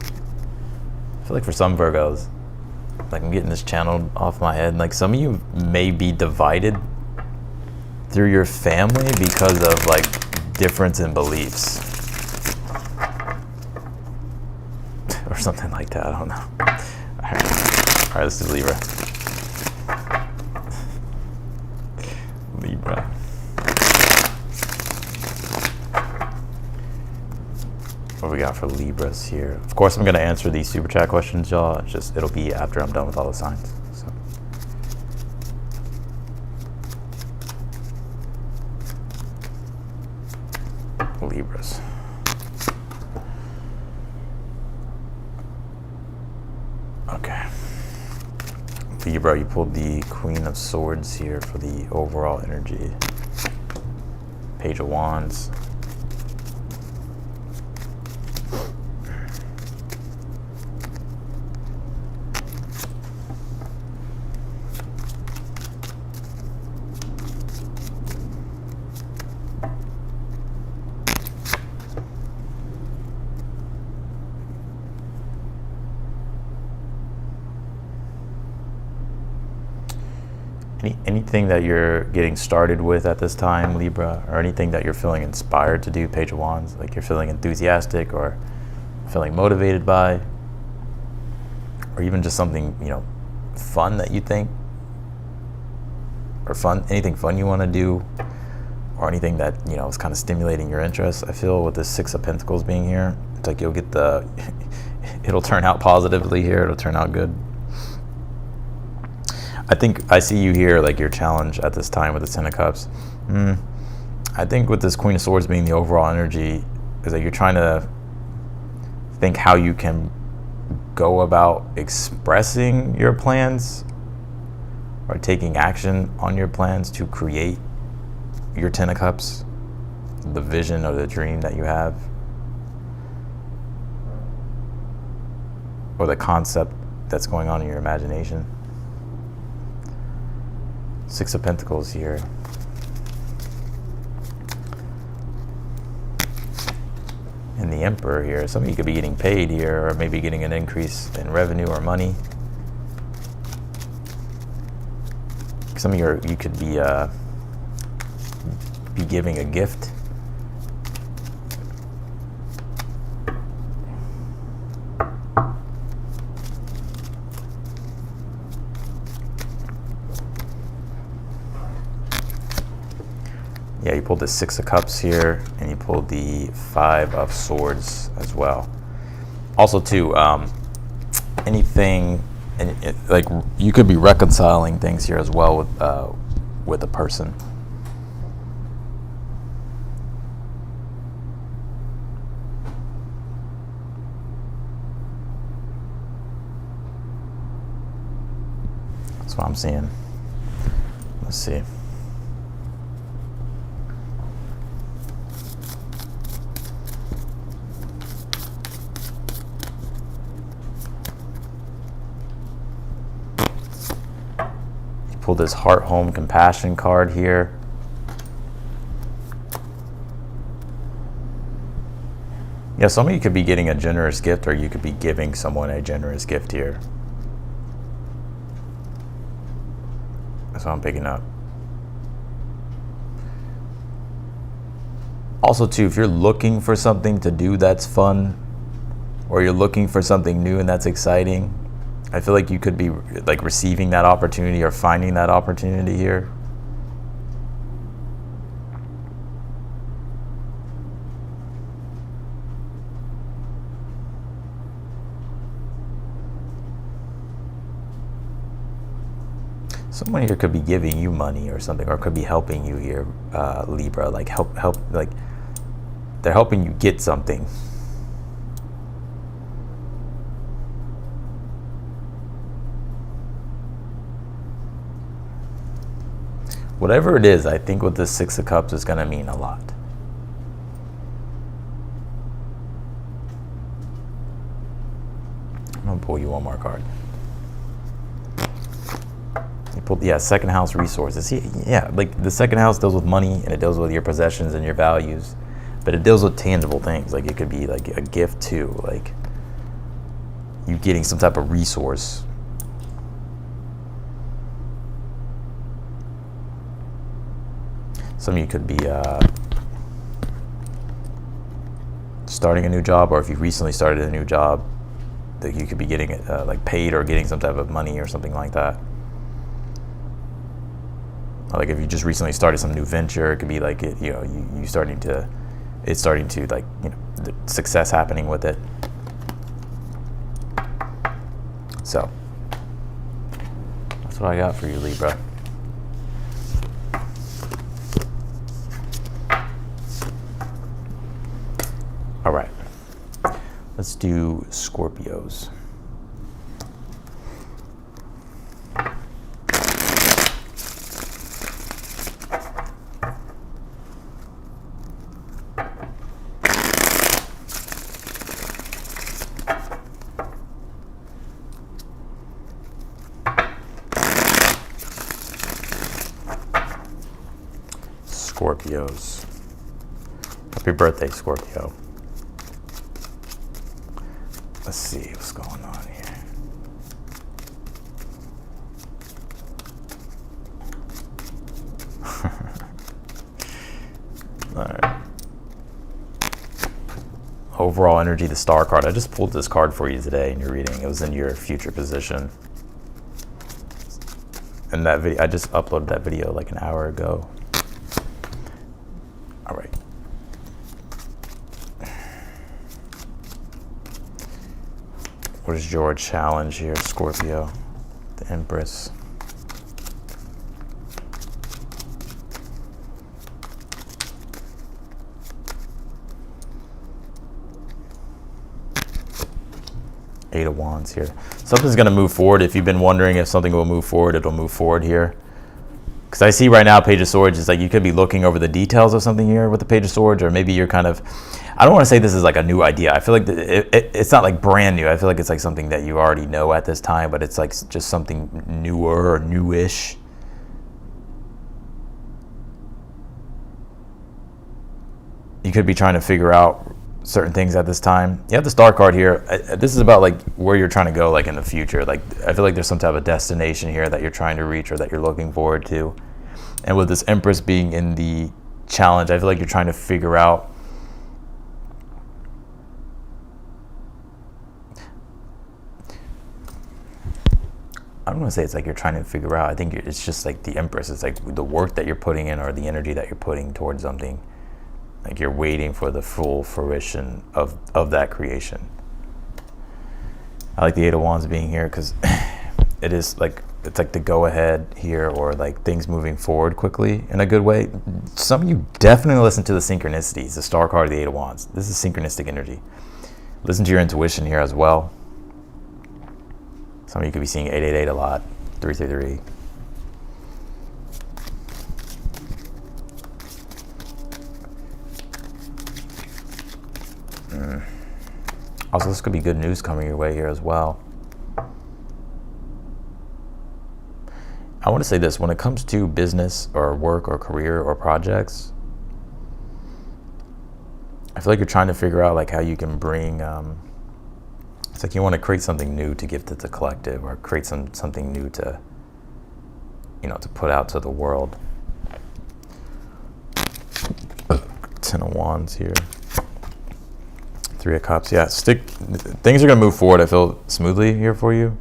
I feel like for some Virgos, like I'm getting this channeled off my head, like some of you may be divided through your family because of like difference in beliefs. Or something like that, I don't know. All right, let's do Libra. Libra. What we got for Libras here? Of course, I'm going to answer these super chat questions, y'all. It'll be after I'm done with all the signs. So. Libras. Okay. Libra, you pulled the Queen of Swords here for the overall energy. Page of Wands. Anything that you're getting started with at this time, Libra, or anything that you're feeling inspired to do, Page of Wands, like you're feeling enthusiastic or feeling motivated by, or even just something, fun that you think, or anything fun you want to do, or anything that, is kind of stimulating your interest. I feel with this 6 of Pentacles being here, it's like you'll get it'll turn out positively here, it'll turn out good. I think I see you here, like your challenge at this time with the 10 of Cups. I think with this Queen of Swords being the overall energy is that you're trying to think how you can go about expressing your plans or taking action on your plans to create your 10 of Cups, the vision or the dream that you have, or the concept that's going on in your imagination. 6 of Pentacles here. And the Emperor here. Some of you could be getting paid here, or maybe getting an increase in revenue or money. Some of you could be giving a gift. Yeah, you pulled the 6 of Cups here, and you pulled the 5 of Swords as well. Also, too, anything, like you could be reconciling things here as well with a person. That's what I'm seeing. Let's see. Pull this Heart, Home, Compassion card here. Yeah, some of you could be getting a generous gift, or you could be giving someone a generous gift here. That's what I'm picking up. Also, too, if you're looking for something to do that's fun, or you're looking for something new and that's exciting, I feel like you could be like receiving that opportunity or finding that opportunity here. Someone here could be giving you money or something, or could be helping you here, Libra. Like help, like they're helping you get something. Whatever it is, I think with this Six of Cups is going to mean a lot. I'm going to pull you one more card. You pulled, yeah, second house resources. See, yeah, like the second house deals with money and it deals with your possessions and your values, but it deals with tangible things. Like it could be like a gift too, like you getting some type of resource. Some of you could be starting a new job, or if you recently started a new job, that you could be getting it like paid or getting some type of money or something like that. Or like if you just recently started some new venture, it could be like it, you know, you starting to, it's starting to like, you know, the success happening with it. So that's what I got for you, Libra. All right, let's do Scorpios. Scorpios. Happy birthday, Scorpio. Let's see what's going on here. All right. Overall energy, the star card. I just pulled this card for you today in your reading. It was in your future position. And that video, I just uploaded that video like an hour ago. All right. What is your challenge here, Scorpio? The Empress. Eight of Wands here. Something's going to move forward. If you've been wondering if something will move forward, it'll move forward here. Because I see right now Page of Swords is like you could be looking over the details of something here with the Page of Swords, or maybe you're kind of, I don't want to say this is like a new idea. I feel like it's not like brand new. I feel like it's like something that you already know at this time, but it's like just something newer or newish. You could be trying to figure out certain things at this time. You have the Star card here. This is about like where you're trying to go like in the future. Like I feel like there's some type of destination here that you're trying to reach or that you're looking forward to. And with this Empress being in the challenge, I feel like you're trying to figure out I don't want to say it's like you're trying to figure out. I think it's just like the Empress. It's like the work that you're putting in or the energy that you're putting towards something. Like you're waiting for the full fruition of that creation. I like the Eight of Wands being here because it is like, it's like the go ahead here, or like things moving forward quickly in a good way. Some of you definitely listen to the synchronicities, the Star card of the Eight of Wands. This is synchronistic energy. Listen to your intuition here as well. Some of you could be seeing 888 a lot, 333. Also, this could be good news coming your way here as well. I want to say this, when it comes to business or work or career or projects, I feel like you're trying to figure out like how you can bring, it's like you want to create something new to give to the collective, or create something new to, you know, to put out to the world. 10 of Wands here. 3 of Cups. Yeah, things are going to move forward, I feel, smoothly here for you.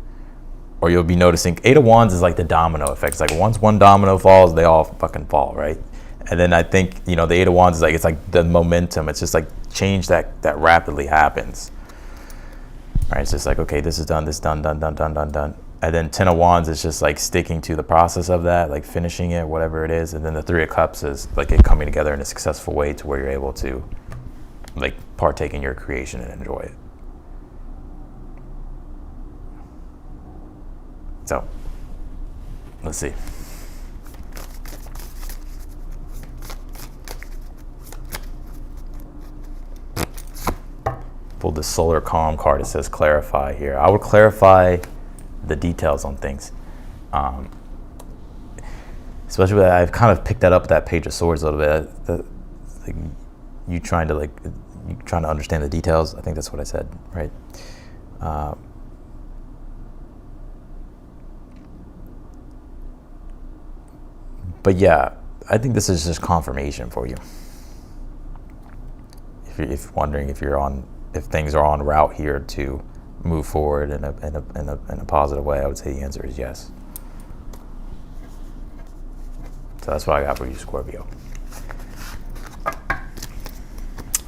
Or you'll be noticing 8 of Wands is like the domino effect. It's like once one domino falls, they all fucking fall, right? And then I think, you know, the 8 of Wands is like, it's like the momentum. It's just like change that rapidly happens. All right, it's just like, okay, this is done, this done. And And then Ten of Wands is just like sticking to the process of that, like finishing it, whatever it is. And then the Three of Cups is like it coming together in a successful way to where you're able to like partake in your creation and enjoy it. So, let's see. Pulled the Solar Calm card. It says clarify here. I would clarify the details on things. Especially with that, I've kind of picked that up with that Page of Swords a little bit. Like you trying to understand the details. I think that's what I said, right? But yeah, I think this is just confirmation for you. If you're wondering if things are en route here to move forward in a positive way, I would say the answer is yes. So that's what I got for you, Scorpio.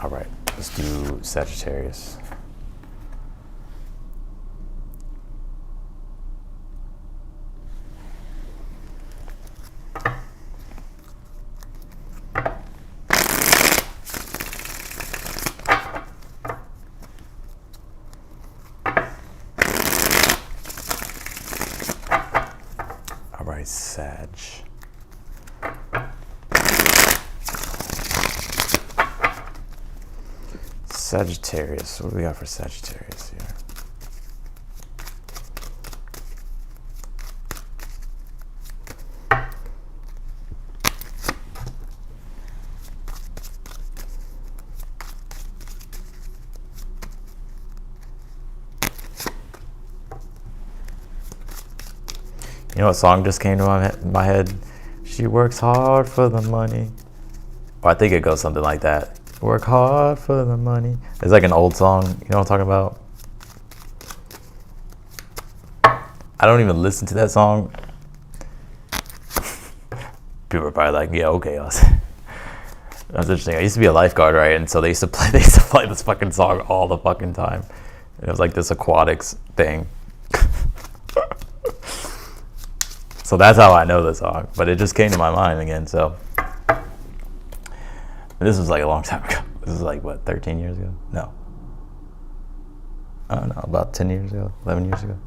All right, let's do Sagittarius. Sag. Sagittarius. What do we got for Sagittarius here? You know what song just came to my head? She works hard for the money. Or I think it goes something like that. Work hard for the money. It's like an old song. You know what I'm talking about? I don't even listen to that song. People are probably like, yeah, okay. That's interesting. I used to be a lifeguard, right? And so they used to play this fucking song all the fucking time. And it was like this aquatics thing. So that's how I know the song, but it just came to my mind again. So this was like a long time ago. This is like what, 13 years ago? No, I don't know, about 10 years ago, 11 years ago.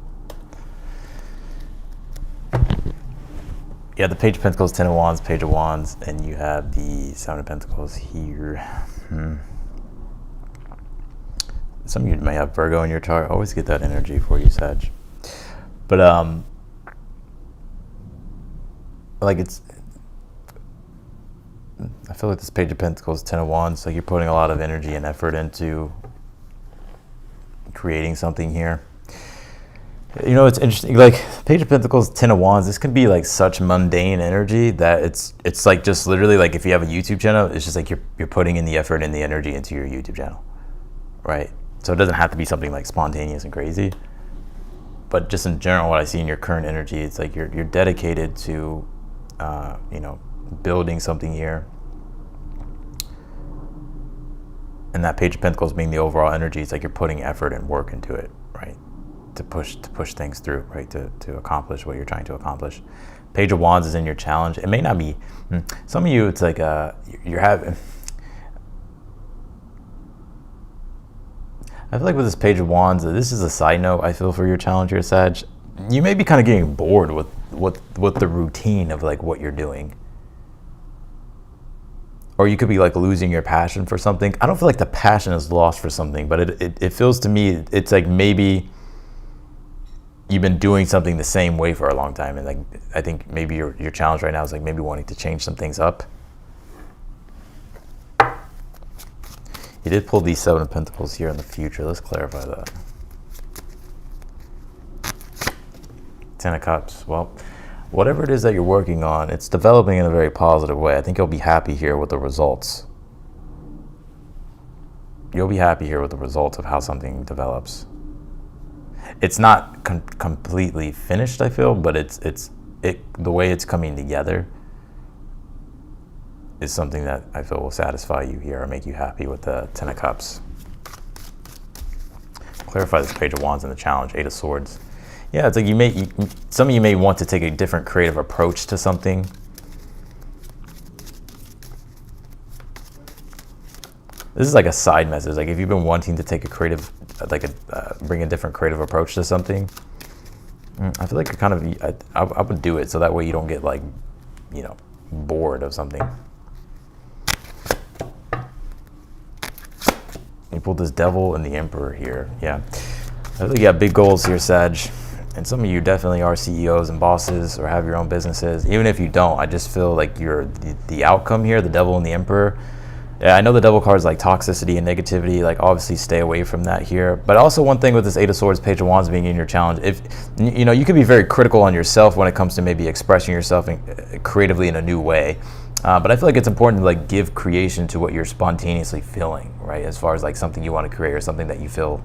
Yeah, the Page of Pentacles, Ten of Wands, Page of Wands, and you have the Seven of Pentacles here. Some of you may have Virgo in your chart. Always get that energy for you, Sag. But like I feel like this Page of Pentacles, Ten of Wands, like you're putting a lot of energy and effort into creating something here. You know, it's interesting, like Page of Pentacles, Ten of Wands, this can be like such mundane energy that it's like just literally like if you have a YouTube channel, it's just like you're putting in the effort and the energy into your YouTube channel, right? So it doesn't have to be something like spontaneous and crazy, but just in general, what I see in your current energy, it's like you're dedicated to you know, building something here. And that Page of Pentacles being the overall energy, it's like you're putting effort and work into it, right? To push things through, right? To accomplish what you're trying to accomplish. Page of Wands is in your challenge. It may not be, some of you, it's like you're having, I feel like with this Page of Wands, this is a side note, I feel, for your challenge here, Sag. You may be kind of getting bored with the routine of like what you're doing. Or you could be like losing your passion for something. I don't feel like the passion is lost for something, but it feels to me, it's like maybe you've been doing something the same way for a long time. And like, I think maybe your challenge right now is like maybe wanting to change some things up. You did pull these Seven of Pentacles here in the future. Let's clarify that. Ten of Cups. Well, whatever it is that you're working on, it's developing in a very positive way. I think you'll be happy here with the results. You'll be happy here with the results of how something develops. It's not completely finished, I feel, but the way it's coming together is something that I feel will satisfy you here or make you happy with the Ten of Cups. Clarify this Page of Wands in the challenge, Eight of Swords. Yeah, it's like some of you may want to take a different creative approach to something. This is like a side message. Like if you've been wanting to take a creative, bring a different creative approach to something, I feel like you're kind of, I would do it so that way you don't get like, you know, bored of something. You pulled this Devil and the Emperor here. Yeah, I feel like you got big goals here, Sag. And some of you definitely are CEOs and bosses or have your own businesses. Even if you don't, I just feel like you're the outcome here, the Devil and the Emperor. Yeah, I know the Devil card is like toxicity and negativity. Like obviously stay away from that here. But also one thing with this Eight of Swords, Page of Wands being in your challenge, if you know, you can be very critical on yourself when it comes to maybe expressing yourself creatively in a new way. But I feel like it's important to like give creation to what you're spontaneously feeling, right? As far as like something you want to create or something that you feel,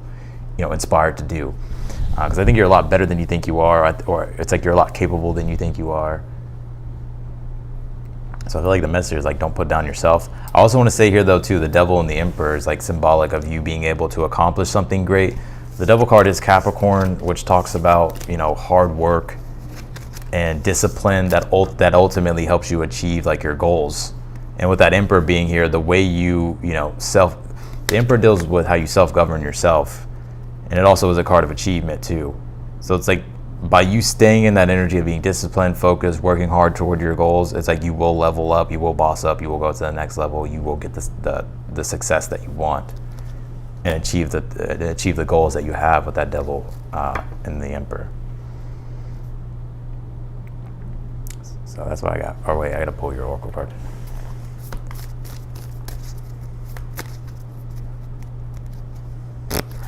you know, inspired to do. Because I think you're a lot better than you think you are, or it's like you're a lot capable than you think you are. So I feel like the message is like, don't put down yourself. I also want to say here though too, the Devil and the Emperor is like symbolic of you being able to accomplish something great. The Devil card is Capricorn, which talks about, you know, hard work and discipline that ultimately helps you achieve like your goals. And with that Emperor being here, the way you know, the Emperor deals with how you self-govern yourself. And it also is a card of achievement too. So it's like by you staying in that energy of being disciplined, focused, working hard toward your goals, it's like you will level up, you will boss up, you will go to the next level, you will get the success that you want and achieve the goals that you have with that Devil and the Emperor. So that's what I got. Oh wait, I gotta pull your Oracle card.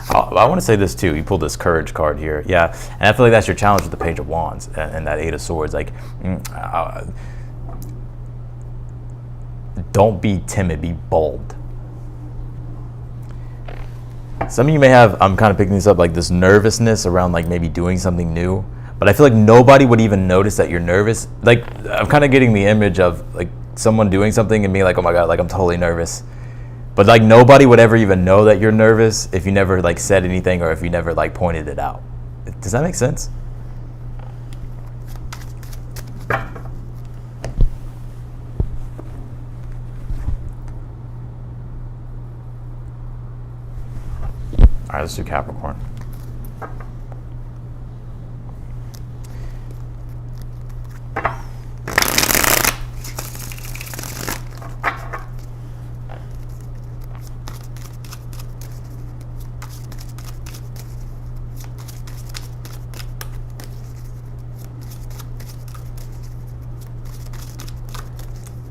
I want to say this too. You pulled this Courage card here, yeah, and I feel like that's your challenge with the Page of Wands and that Eight of Swords. Like, don't be timid, be bold. Some of you may have, I'm kind of picking this up, like this nervousness around like maybe doing something new, but I feel like nobody would even notice that you're nervous. Like, I'm kind of getting the image of like someone doing something and being like, oh my God, like I'm totally nervous. But like nobody would ever even know that you're nervous if you never like said anything or if you never like pointed it out. Does that make sense? All right, let's do Capricorn.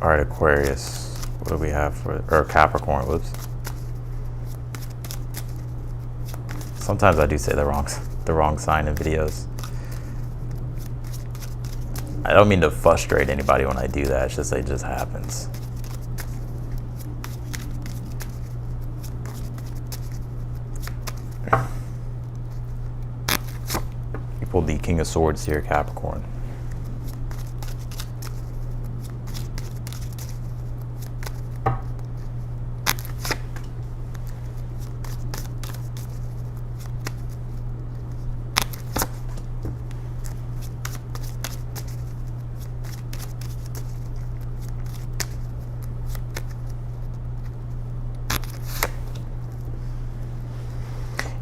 All right, Aquarius. What do we have for, or Capricorn? Whoops. Sometimes I do say the wrong sign in videos. I don't mean to frustrate anybody when I do that. It's just it just happens. You pulled the King of Swords here, Capricorn.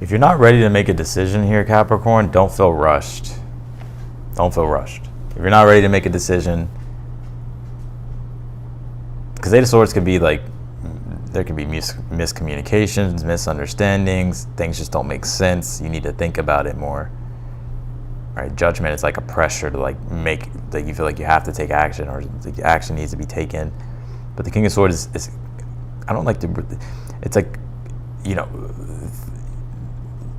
If you're not ready to make a decision here, Capricorn, don't feel rushed. Don't feel rushed. If you're not ready to make a decision, because Eight of Swords could be like, there could be miscommunications, misunderstandings, things just don't make sense. You need to think about it more. Right? Judgment is like a pressure to like make, like you feel like you have to take action or the action needs to be taken. But the King of Swords is I don't like to, it's like, you know,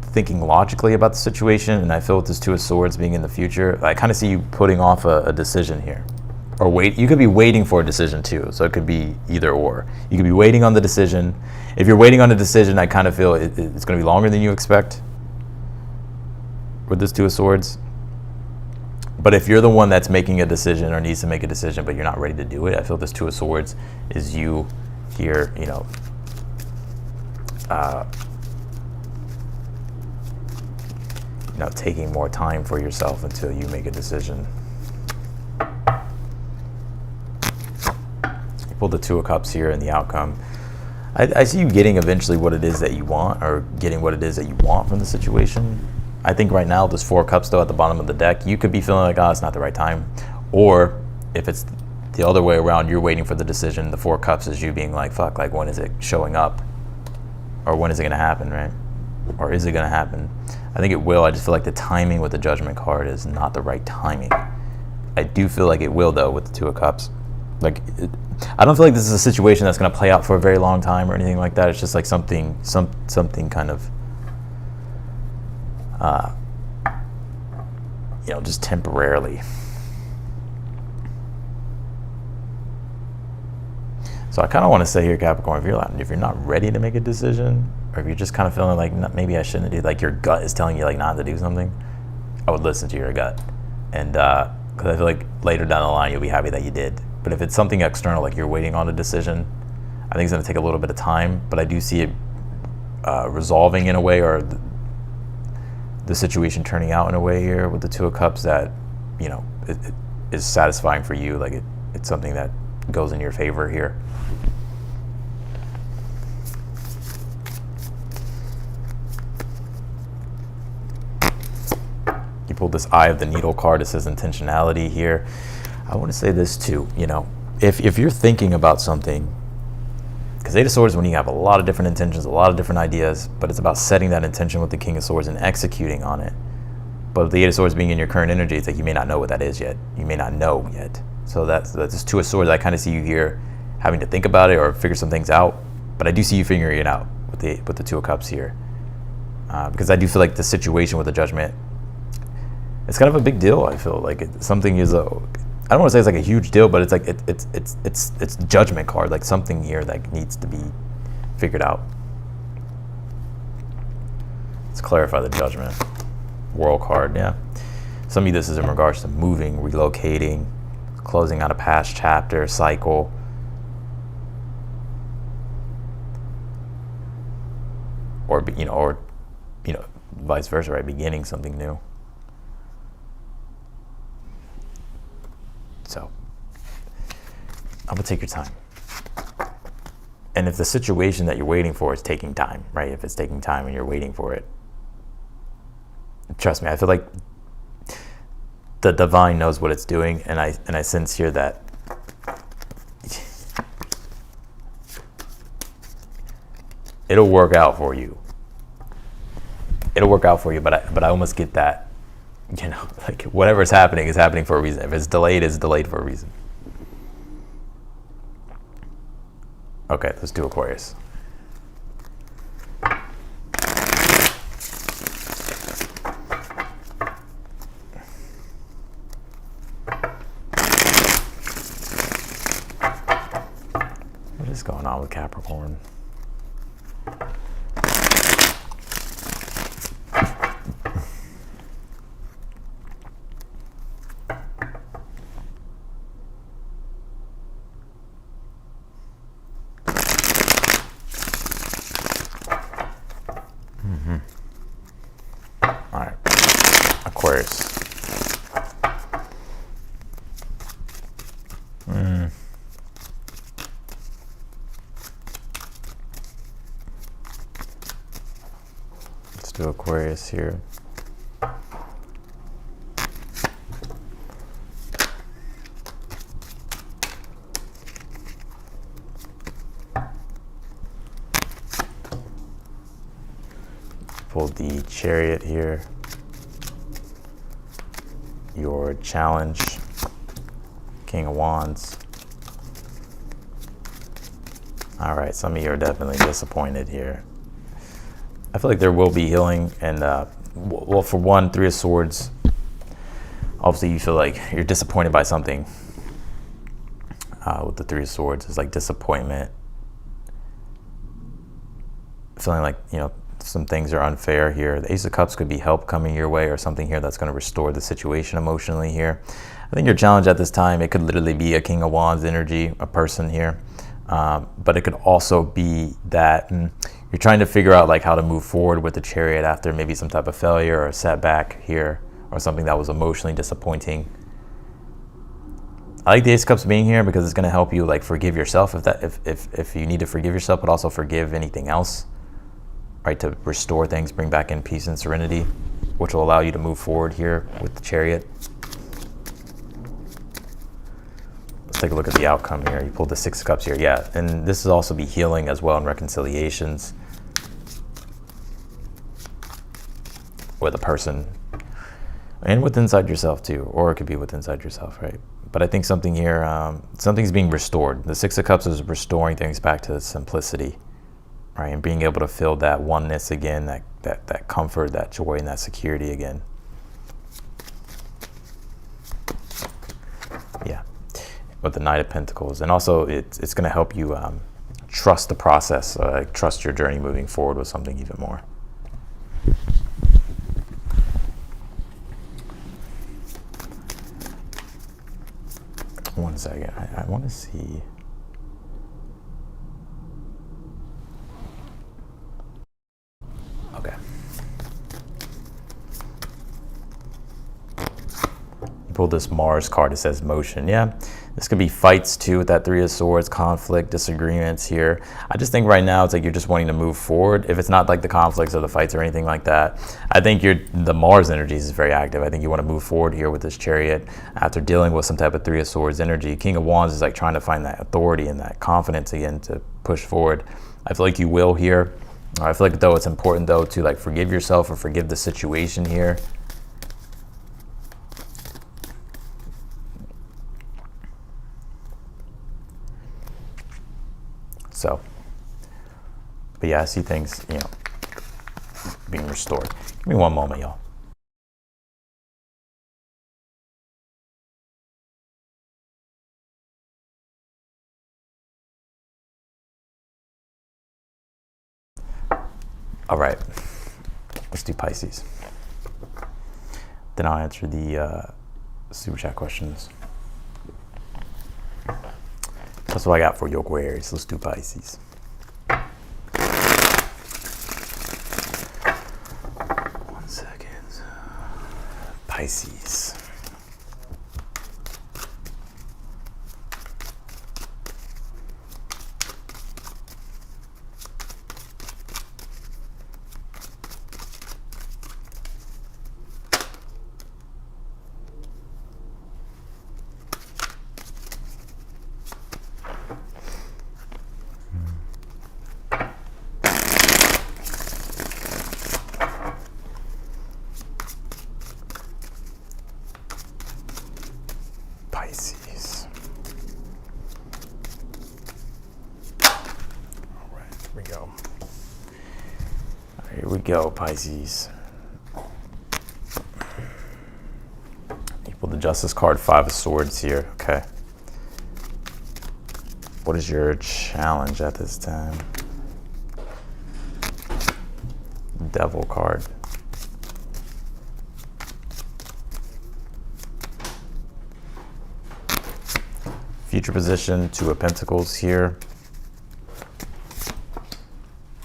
thinking logically about the situation, and I feel with this Two of Swords being in the future, I kind of see you putting off a decision here. Or wait, you could be waiting for a decision too, so it could be either or. You could be waiting on the decision. If you're waiting on a decision, I kind of feel it's going to be longer than you expect with this Two of Swords. But if you're the one that's making a decision or needs to make a decision, but you're not ready to do it, I feel this Two of Swords is you here, you know, you know, taking more time for yourself until you make a decision. You pulled the Two of Cups here in the outcome. I see you getting eventually what it is that you want, or getting what it is that you want from the situation. I think right now, this Four of Cups though at the bottom of the deck, you could be feeling like, oh, it's not the right time. Or if it's the other way around, you're waiting for the decision. The Four of Cups is you being like, fuck, like when is it showing up? Or when is it gonna happen, right? Or is it gonna happen? I think it will. I just feel like the timing with the Judgment card is not the right timing. I do feel like it will though with the Two of Cups. Like, I don't feel like this is a situation that's going to play out for a very long time or anything like that. It's just like something kind of, you know, just temporarily. So I kind of want to say here, Capricorn, if you're not ready to make a decision, or if you're just kind of feeling like maybe I shouldn't do, like your gut is telling you like not to do something, I would listen to your gut. And because I feel like later down the line you'll be happy that you did. But if it's something external, like you're waiting on a decision, I think it's going to take a little bit of time. But I do see it resolving in a way, or the situation turning out in a way here with the Two of Cups that, you know, it is satisfying for you. Like it's something that goes in your favor here. You pulled this Eye of the Needle card. It says intentionality here. I want to say this too, you know, if you're thinking about something, because Eight of Swords, when you have a lot of different intentions, a lot of different ideas, but it's about setting that intention with the King of Swords and executing on it. But with the Eight of Swords being in your current energy, it's like you may not know what that is yet. You may not know yet. So that's just Two of Swords. I kind of see you here having to think about it or figure some things out. But I do see you figuring it out with the Two of Cups here, because I do feel like the situation with the Judgment, it's kind of a big deal. I feel like something is I don't want to say it's like a huge deal, but it's like it's Judgment card, like something here that needs to be figured out. Let's clarify the Judgment. World card, yeah. Some of you, this is in regards to moving, relocating, closing out a past chapter, cycle. Or vice versa, right? Beginning something new. So, I'm gonna take your time. And if the situation that you're waiting for is taking time, right? If it's taking time and you're waiting for it, trust me, I feel like the divine knows what it's doing, and I sense here that it'll work out for you. It'll work out for you, but I almost get that. You know, like whatever's happening is happening for a reason. If it's delayed, it's delayed for a reason. Okay, let's do Aquarius. What is going on with Capricorn? All right, Aquarius. Let's do Aquarius here. Pull the Chariot here. Your challenge, King of Wands. All right, some of you are definitely disappointed here. I feel like there will be healing, and well, for one, Three of Swords, obviously you feel like you're disappointed by something. With the Three of Swords, it's like disappointment, feeling like, you know, some things are unfair here. The Ace of Cups could be help coming your way, or something here that's going to restore the situation emotionally here. I think your challenge at this time, it could literally be a King of Wands energy, a person here. But it could also be that you're You're trying to figure out like how to move forward with the Chariot after maybe some type of failure or setback here, or something that was emotionally disappointing. I like the Ace of Cups being here because it's going to help you like forgive yourself if you need to forgive yourself, but also forgive anything else, right? To restore things, bring back in peace and serenity, which will allow you to move forward here with the Chariot. Let's take a look at the outcome here. You pulled the Six of Cups here. Yeah, and this will also be healing as well, and reconciliations with a person and with inside yourself too, or it could be with inside yourself, right? But I think something here, something's being restored. The Six of Cups is restoring things back to simplicity, right? And being able to feel that oneness again, that comfort, that joy, and that security again. Yeah, with the Knight of Pentacles. And also it's going to help you trust the process, trust your journey moving forward with something even more. One second, I want to see. Okay. You pulled this Mars card, it says motion. Yeah, this could be fights too with that Three of Swords, conflict, disagreements here. I just think right now it's like you're just wanting to move forward. If it's not like the conflicts or the fights or anything like that, I think the Mars energy is very active. I think you want to move forward here with this Chariot after dealing with some type of Three of Swords energy. King of Wands is like trying to find that authority and that confidence again to push forward. I feel like you will here. I feel like though it's important though to like forgive yourself or forgive the situation here. So, but yeah, I see things, you know, being restored. Give me one moment, y'all. All right, let's do Pisces. Then I'll answer the super chat questions. That's what I got for you, Aquarius. Let's do Pisces. One second. Pisces. Pisces. All right, here we go. Here we go, Pisces. You pulled the Justice card, Five of Swords here. Okay. What is your challenge at this time? Devil card. Future position, Two of Pentacles here.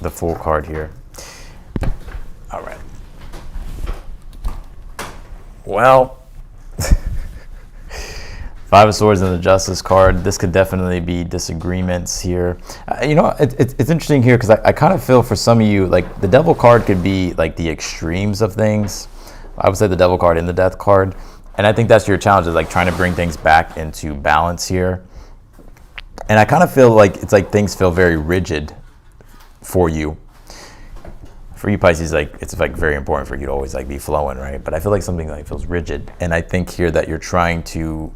The Fool card here. All right. Well, Five of Swords and the Justice card. This could definitely be disagreements here. You know, it's interesting here because I kind of feel for some of you, like the Devil card could be like the extremes of things. I would say the Devil card and the Death card. And I think that's your challenge, is like trying to bring things back into balance here. And I kind of feel like it's like things feel very rigid for you. For you, Pisces, like it's like very important for you to always like be flowing, right? But I feel like something like feels rigid. And I think here that you're trying to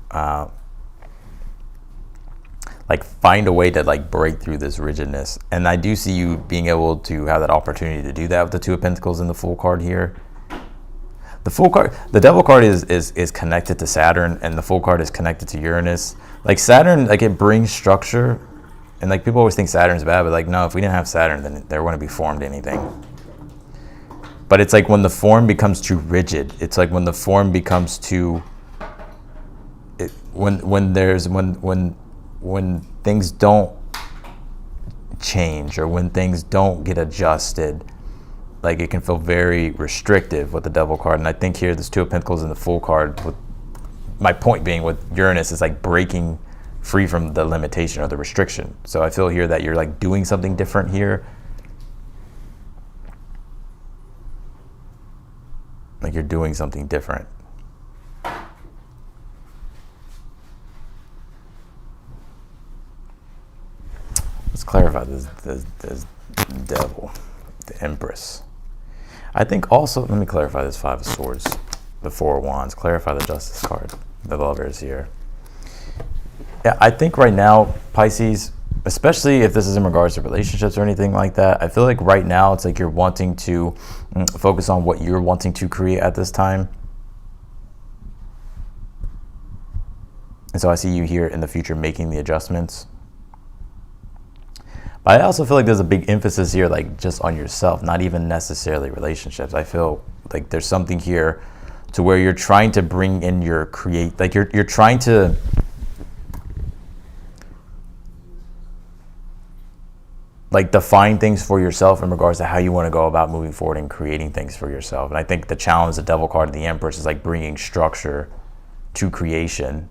like find a way to like break through this rigidness. And I do see you being able to have that opportunity to do that with the Two of Pentacles and the Fool card here. The Fool card, the Devil card is connected to Saturn, and the Fool card is connected to Uranus. Like Saturn, like it brings structure, and like people always think Saturn's bad, but like no, if we didn't have Saturn, then there wouldn't be formed anything. But it's like when the form becomes too rigid. It's like when the form becomes too. When things don't. change or when things don't get adjusted, like it can feel very restrictive with the Devil card. And I think here this Two of Pentacles in the Fool card, with my point being with Uranus, is like breaking free from the limitation or the restriction. So I feel here that you're like doing something different here. Like you're doing something different. Let's clarify this Devil, the Empress. I think also, let me clarify this Five of Swords, the Four of Wands, clarify the Justice card, the Lovers here. Yeah, I think right now, Pisces, especially if this is in regards to relationships or anything like that, I feel like right now it's like you're wanting to focus on what you're wanting to create at this time. And so I see you here in the future making the adjustments. But I also feel like there's a big emphasis here, like just on yourself, not even necessarily relationships. I feel like there's something here to where you're trying to bring in your like you're trying to like define things for yourself in regards to how you want to go about moving forward and creating things for yourself. And I think the challenge, the Devil card of the Empress, is like bringing structure to creation,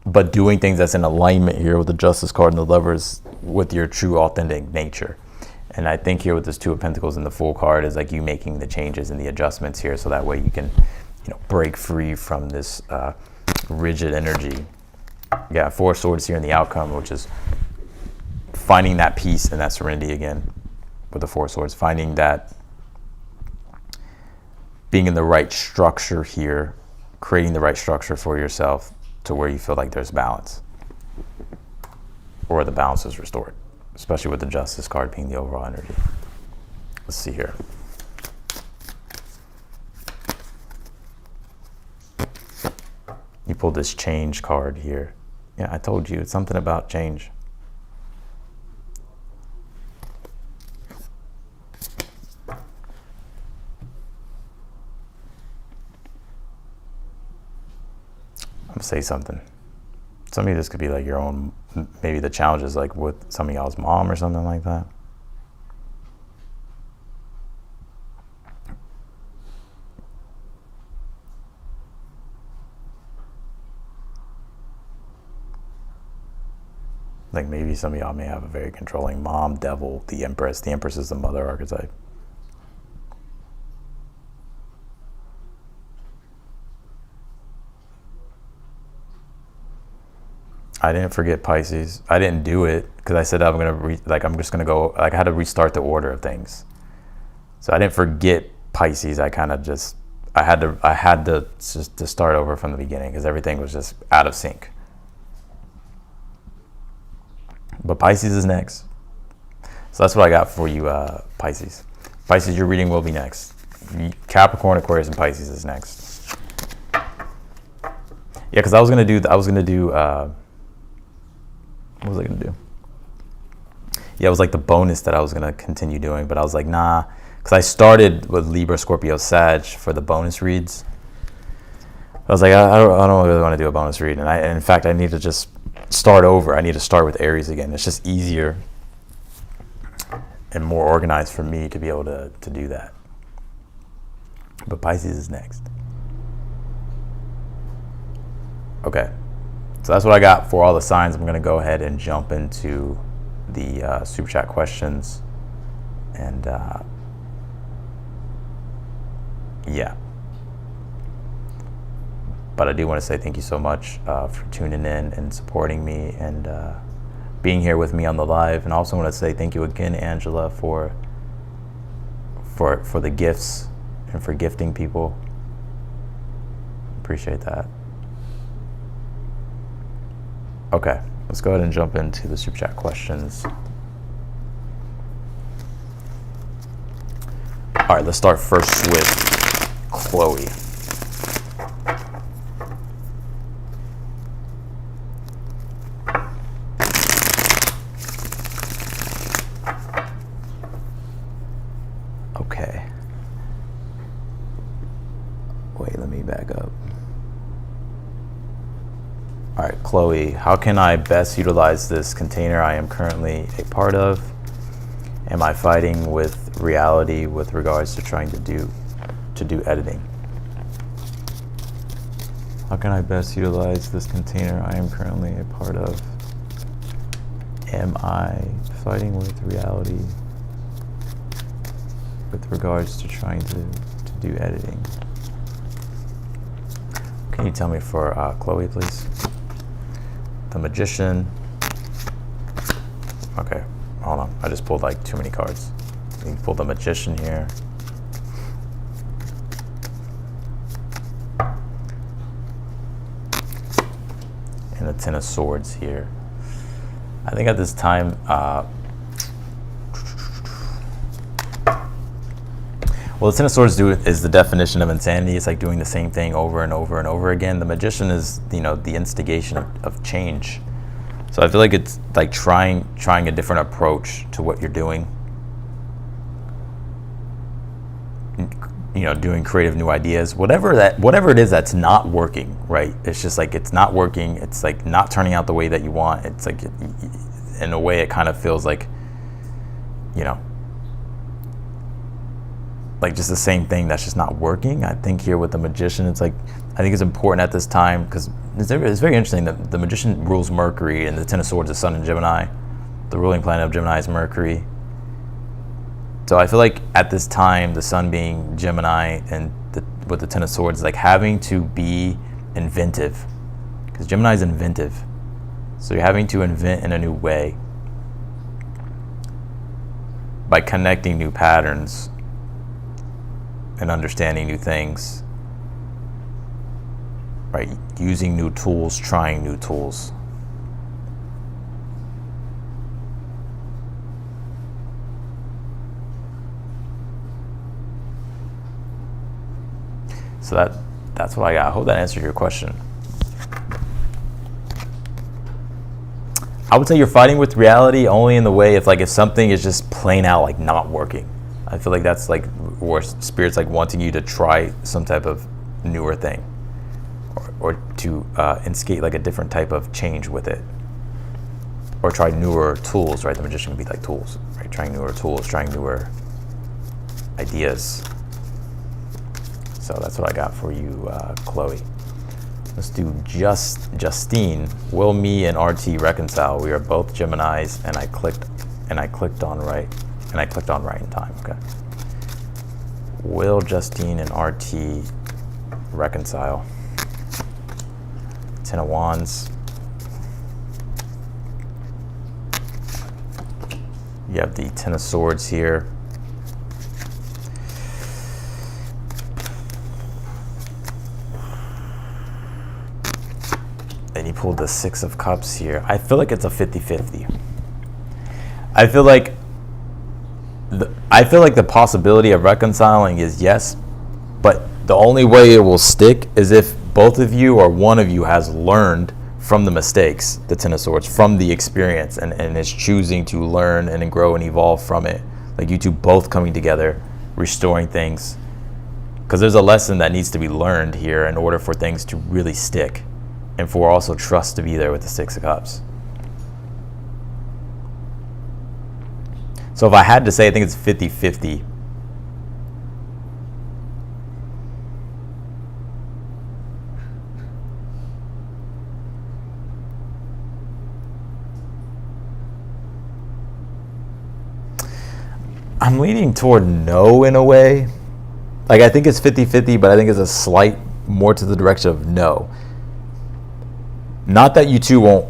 but doing things that's in alignment here with the Justice card and the Lovers with your true authentic nature. And I think here with this Two of Pentacles and the Fool card is like you making the changes and the adjustments here, so that way you can, break free from this rigid energy. Yeah, Four of Swords here in the outcome, which is finding that peace and that serenity again with the Four of Swords, finding that being in the right structure here, creating the right structure for yourself to where you feel like there's balance, or the balance is restored, especially with the Justice card being the overall energy. Let's see here. You pulled this Change card here. Yeah, I told you, it's something about change. I'm gonna say something. Some of you, this could be like your own, maybe the challenge is like with some of y'all's mom or something like that. Like maybe some of y'all may have a very controlling mom, Devil, the Empress. The Empress is the mother archetype. I didn't forget Pisces. I didn't do it because I said I'm just gonna go. Like I had to restart the order of things. So I didn't forget Pisces. I kind of just I had to just to start over from the beginning because everything was just out of sync. But Pisces is next. So that's what I got for you, Pisces. Pisces, your reading will be next. Capricorn, Aquarius, and Pisces is next. Yeah, because I was gonna do. What was I gonna do? Yeah, it was like the bonus that I was gonna continue doing, but I was like, nah, because I started with Libra, Scorpio, Sag for the bonus reads. I was like, I don't really want to do a bonus read, and in fact, I need to just start over. I need to start with Aries again. It's just easier and more organized for me to be able to do that. But Pisces is next. Okay. So that's what I got for all the signs. I'm going to go ahead and jump into the Super Chat questions. And yeah. But I do want to say thank you so much for tuning in and supporting me and being here with me on the live. And I also want to say thank you again, Angela, for the gifts and for gifting people. Appreciate that. Okay, let's go ahead and jump into the Super Chat questions. All right, let's start first with Chloe. Okay. Wait, let me back up. All right, Chloe, how can I best utilize this container I am currently a part of? Am I fighting with reality with regards to trying to do editing? How can I best utilize this container I am currently a part of? Am I fighting with reality with regards to trying to do editing? Can you tell me for Chloe, please? The Magician. Okay, hold on. I just pulled like too many cards. You can pull the Magician here. And the Ten of Swords here. I think at this time, well, the Ten of Swords is the definition of insanity. It's like doing the same thing over and over and over again. The Magician is, you know, the instigation of change. So I feel like it's like trying a different approach to what you're doing. You know, doing creative new ideas, whatever it is that's not working, right? It's just like it's not working. It's like not turning out the way that you want. It's like, in a way, it kind of feels like, you know, like just the same thing that's just not working. I think here with the Magician, it's like, I think it's important at this time because it's very interesting that the Magician rules Mercury and the Ten of Swords is Sun in Gemini. The ruling planet of Gemini is Mercury. So I feel like at this time, the Sun being Gemini and with the Ten of Swords, like having to be inventive, because Gemini is inventive. So you're having to invent in a new way by connecting new patterns and understanding new things, right? Using new tools, trying new tools. So that's what I got. I hope that answered your question. I would say you're fighting with reality only in the way if something is just plain out like not working. I feel like that's like where Spirit's like wanting you to try some type of newer thing, or to instigate like a different type of change with it, or try newer tools, right? The Magician can be like tools, right? Trying newer tools, trying newer ideas. So that's what I got for you, Chloe. Let's do Justine. Will me and RT reconcile? We are both Geminis, and I clicked on right in time. Okay. Will Justine and RT reconcile? Ten of Wands. You have the Ten of Swords here. And you pulled the Six of Cups here. I feel like it's a 50-50. I feel like the possibility of reconciling is yes, but the only way it will stick is if both of you or one of you has learned from the mistakes, the Ten of Swords, from the experience, and is choosing to learn and grow and evolve from it. Like you two both coming together, restoring things. Because there's a lesson that needs to be learned here in order for things to really stick, and for also trust to be there with the Six of Cups. So if I had to say, I think it's 50-50. I'm leaning toward no in a way. Like I think it's 50-50, but I think it's a slight more to the direction of no. Not that you two won't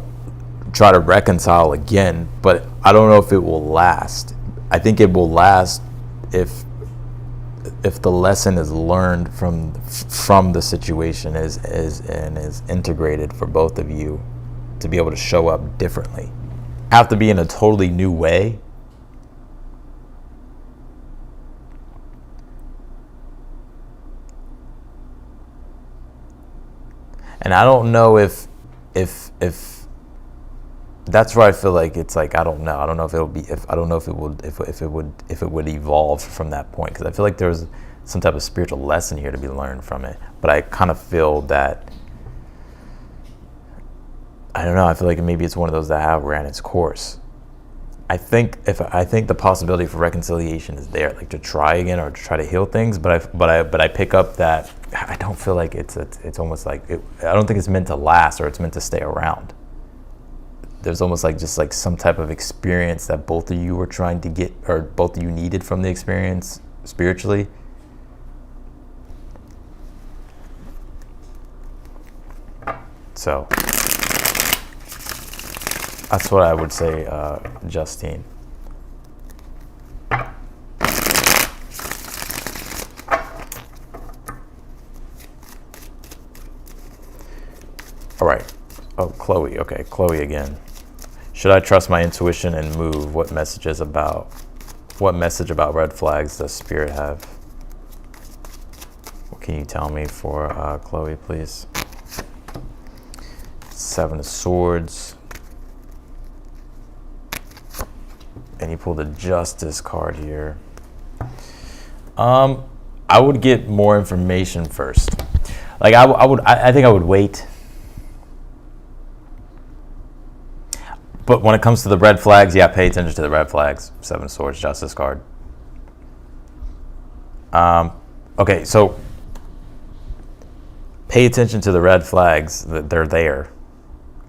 try to reconcile again, but I don't know if it will last. I think it will last if the lesson is learned from the situation is integrated for both of you to be able to show up differently. Have to be in a totally new way. And I don't know if that's where I feel like it's like I don't know if it would evolve from that point, because I feel like there's some type of spiritual lesson here to be learned from it. But I kind of feel that I don't know. I feel like maybe it's one of those that have ran its course. I think the possibility for reconciliation is there, like to try again or to try to heal things. But I pick up that I don't feel like it's almost like I don't think it's meant to last or it's meant to stay around. There's almost like just like some type of experience that both of you were trying to get, or both of you needed from the experience spiritually. So that's what I would say, Justine. All right. Oh, Chloe. Okay, Chloe again. Should I trust my intuition and move? What message about red flags does Spirit have? What can you tell me for Chloe, please? Seven of Swords. And you pulled the Justice card here. I would get more information first. Like I think I would wait. But when it comes to the red flags, yeah, pay attention to the red flags. Seven of Swords, Justice card. Okay, so pay attention to the red flags. That they're there.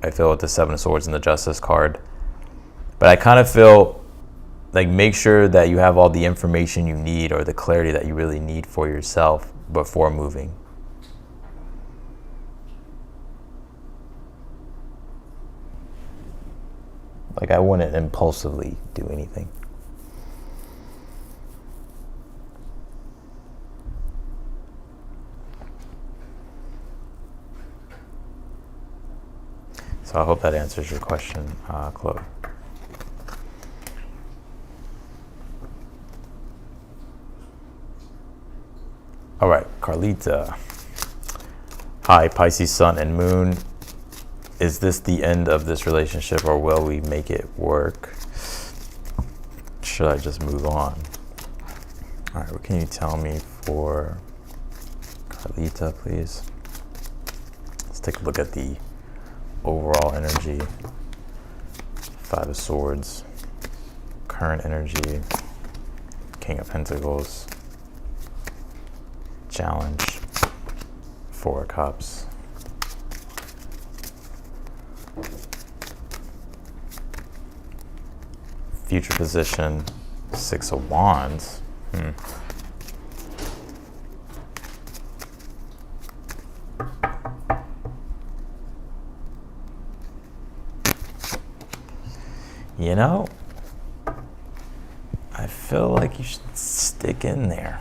I feel with the Seven of Swords and the Justice card. But I kind of feel like make sure that you have all the information you need or the clarity that you really need for yourself before moving. Like I wouldn't impulsively do anything. So I hope that answers your question, Chloe. All right, Carlita. Hi, Pisces Sun and Moon. Is this the end of this relationship or will we make it work? Should I just move on? All right, what can you tell me for Carlita, please? Let's take a look at the overall energy. Five of Swords, current energy, King of Pentacles, challenge, Four of Cups. Future position, Six of Wands. You know, I feel like you should stick in there.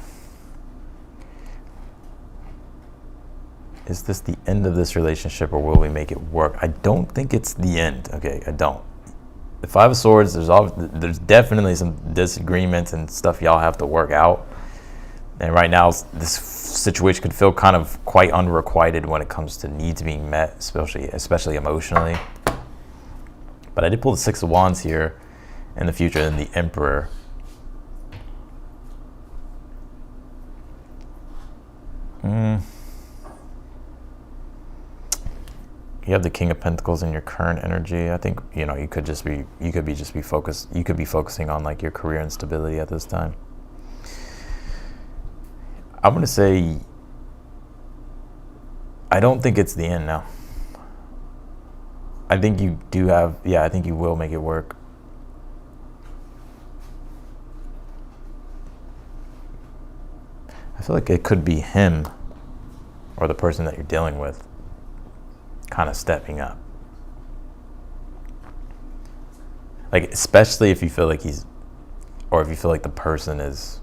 Is this the end of this relationship or will we make it work? I don't think it's the end. Okay, I don't. The Five of Swords, there's definitely some disagreements and stuff y'all have to work out. And right now, this situation could feel kind of quite unrequited when it comes to needs being met, especially emotionally. But I did pull the Six of Wands here in the future and the Emperor. You have the King of Pentacles in your current energy. I think, you know, you could be focusing on like your career and stability at this time. I'm going to say I don't think it's the end now. I think you do have, I think you will make it work. I feel like it could be him or the person that you're dealing with kind of stepping up. Like, especially if you feel like if you feel like the person is,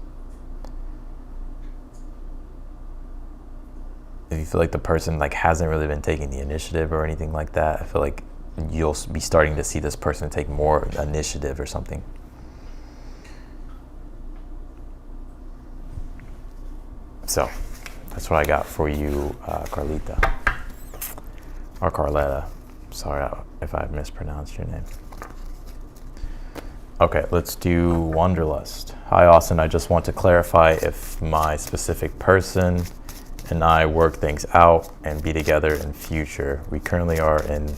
if you feel like the person like hasn't really been taking the initiative or anything like that, I feel like you'll be starting to see this person take more initiative or something. So that's what I got for you, Carlita. Or Carletta. Sorry if I mispronounced your name. Okay, let's do Wanderlust. Hi, Austin. I just want to clarify if my specific person and I work things out and be together in future. We currently are in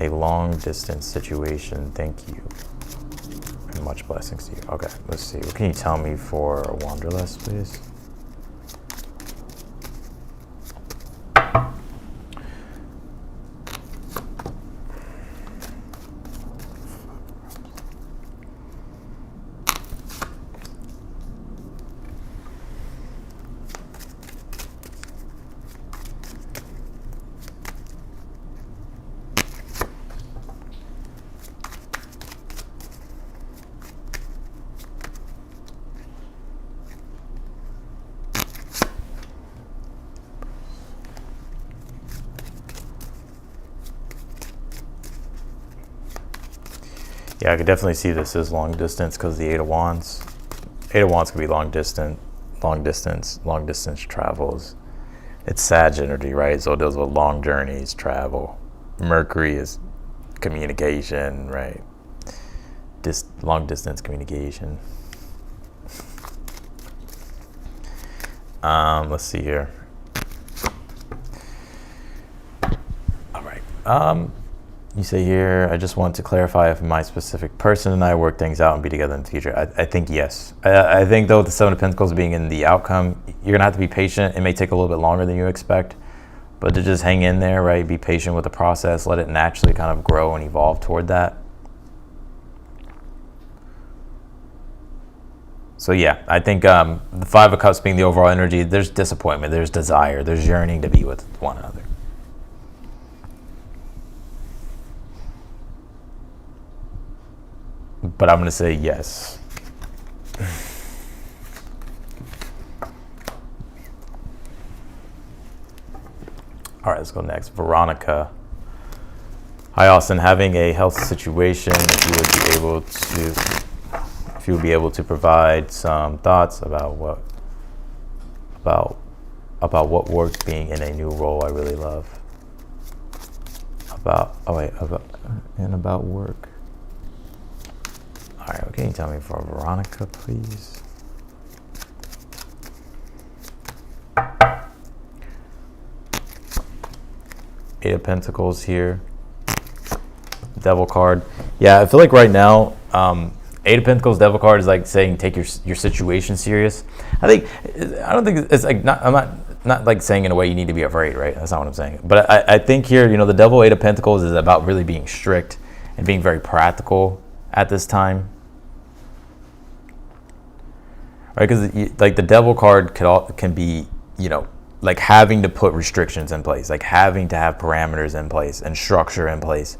A long distance situation. Thank you. And much blessings to you. Okay, let's see. What can you tell me for a Wanderlust, please? Yeah, I could definitely see this as long distance because the Eight of Wands. Eight of Wands could be long distance travels. It's Sag energy, right? So it deals with long journeys, travel. Mercury is communication, right? Long distance communication. Let's see here. All right. You say here, I just want to clarify if my specific person and I work things out and be together in the future. I think yes. I think though, with the Seven of Pentacles being in the outcome, you're gonna have to be patient. It may take a little bit longer than you expect, but to just hang in there, right? Be patient with the process. Let it naturally kind of grow and evolve toward that. So yeah, I think the Five of Cups being the overall energy, there's disappointment, there's desire, there's yearning to be with one another. But I'm going to say yes. All right, let's go next. Veronica. Hi, Austin. Having a health situation, if you would be able to provide some thoughts about what work being in a new role I really love. About work. All right, can you tell me for Veronica, please? Eight of Pentacles here. Devil card. Yeah, I feel like right now, Eight of Pentacles, Devil card is like saying take your situation serious. I don't think it's like I'm not like saying in a way you need to be afraid, right? That's not what I'm saying. But I think here, the Devil, Eight of Pentacles is about really being strict and being very practical at this time. Right, because like the Devil card can be, like having to put restrictions in place, like having to have parameters in place and structure in place,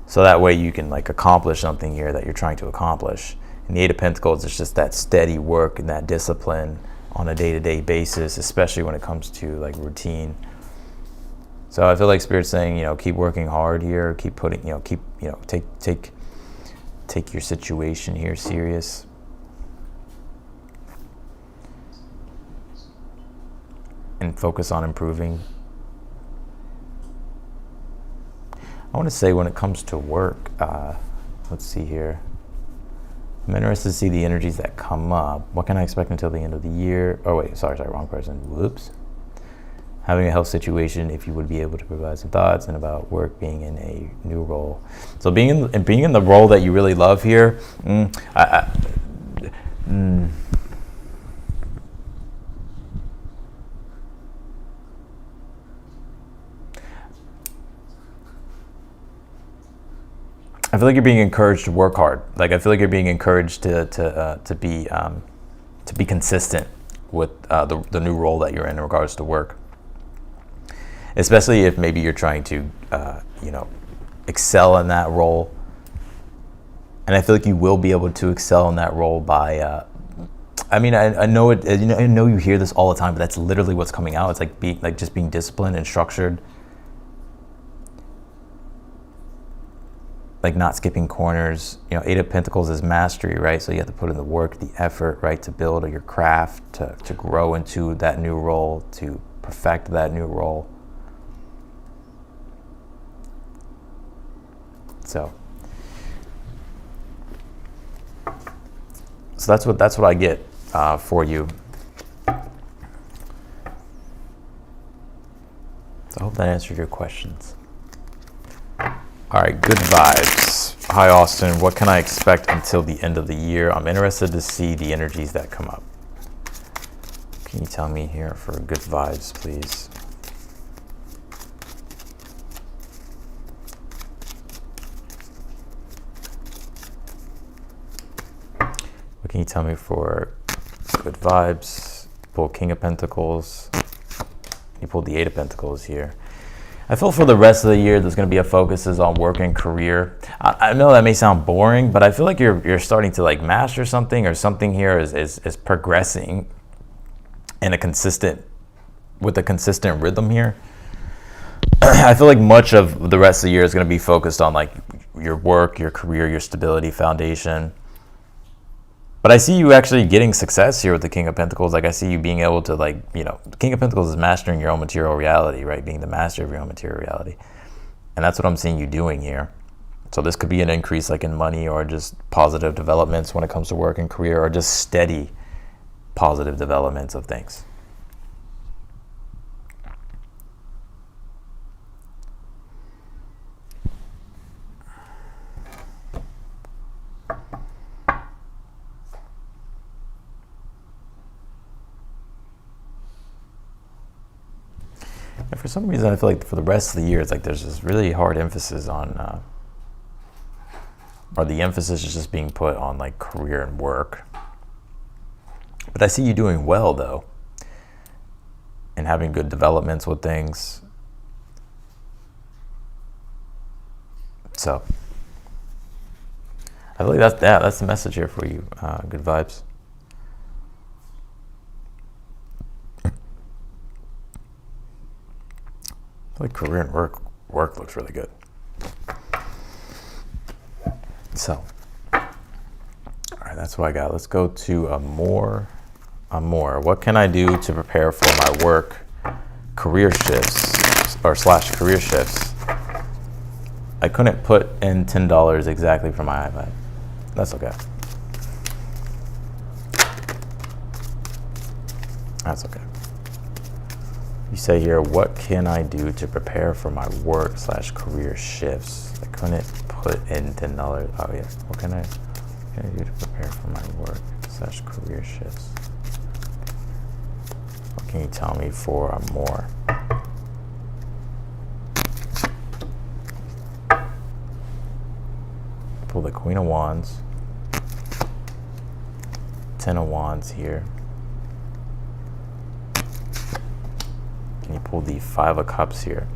so that way you can like accomplish something here that you're trying to accomplish. And the Eight of Pentacles is just that steady work and that discipline on a day-to-day basis, especially when it comes to like routine. So I feel like Spirit's saying, keep working hard here, keep putting, take your situation here serious. And focus on improving. I want to say when it comes to work, let's see here. I'm interested to see the energies that come up. What can I expect until the end of the year? Oh wait, sorry, wrong person. Whoops. Having a health situation, if you would be able to provide some thoughts, and about work being in a new role. So being in the role that you really love here, I feel like you're being encouraged to work hard. Like I feel like you're being encouraged to be consistent with the new role that you're in regards to work. Especially if maybe you're trying to excel in that role. And I feel like you will be able to excel in that role by. I know it. I know you hear this all the time, but that's literally what's coming out. It's like just being disciplined and structured. Like not skipping corners. Eight of Pentacles is mastery, right? So you have to put in the work, the effort, right, to build your craft, to grow into that new role, to perfect that new role. So that's what I get for you. So I hope that answered your questions. All right, good vibes. Hi, Austin. What can I expect until the end of the year? I'm interested to see the energies that come up. Can you tell me here for good vibes, please? What can you tell me for good vibes? Pull King of Pentacles. You pulled the Eight of Pentacles here. I feel for the rest of the year, there's going to be a focus on work and career. I know that may sound boring, but I feel like you're starting to like master something, or something here is progressing in a consistent rhythm here. I feel like much of the rest of the year is going to be focused on like your work, your career, your stability, foundation. But I see you actually getting success here with the King of Pentacles. Like I see you being able to like, you know, the King of Pentacles is mastering your own material reality, right? Being the master of your own material reality. And that's what I'm seeing you doing here. So this could be an increase like in money, or just positive developments when it comes to work and career, or just steady positive developments of things. And for some reason, I feel like for the rest of the year, it's like there's this really hard emphasis on, or the emphasis is just being put on like career and work. But I see you doing well though, and having good developments with things. So I feel like that's the message here for you. Good vibes. Like career and work looks really good. So, all right, that's what I got. Let's go to Amor. What can I do to prepare for my work career shifts, or / career shifts? I couldn't put in $10 exactly for my iPad. That's okay. That's okay. You say here, what can I do to prepare for my work / career shifts? I couldn't put in $10. Oh yeah, what can I do to prepare for my work / career shifts? What can you tell me for more? Pull the Queen of Wands, 10 of Wands here. And you pull the 5 of Cups here.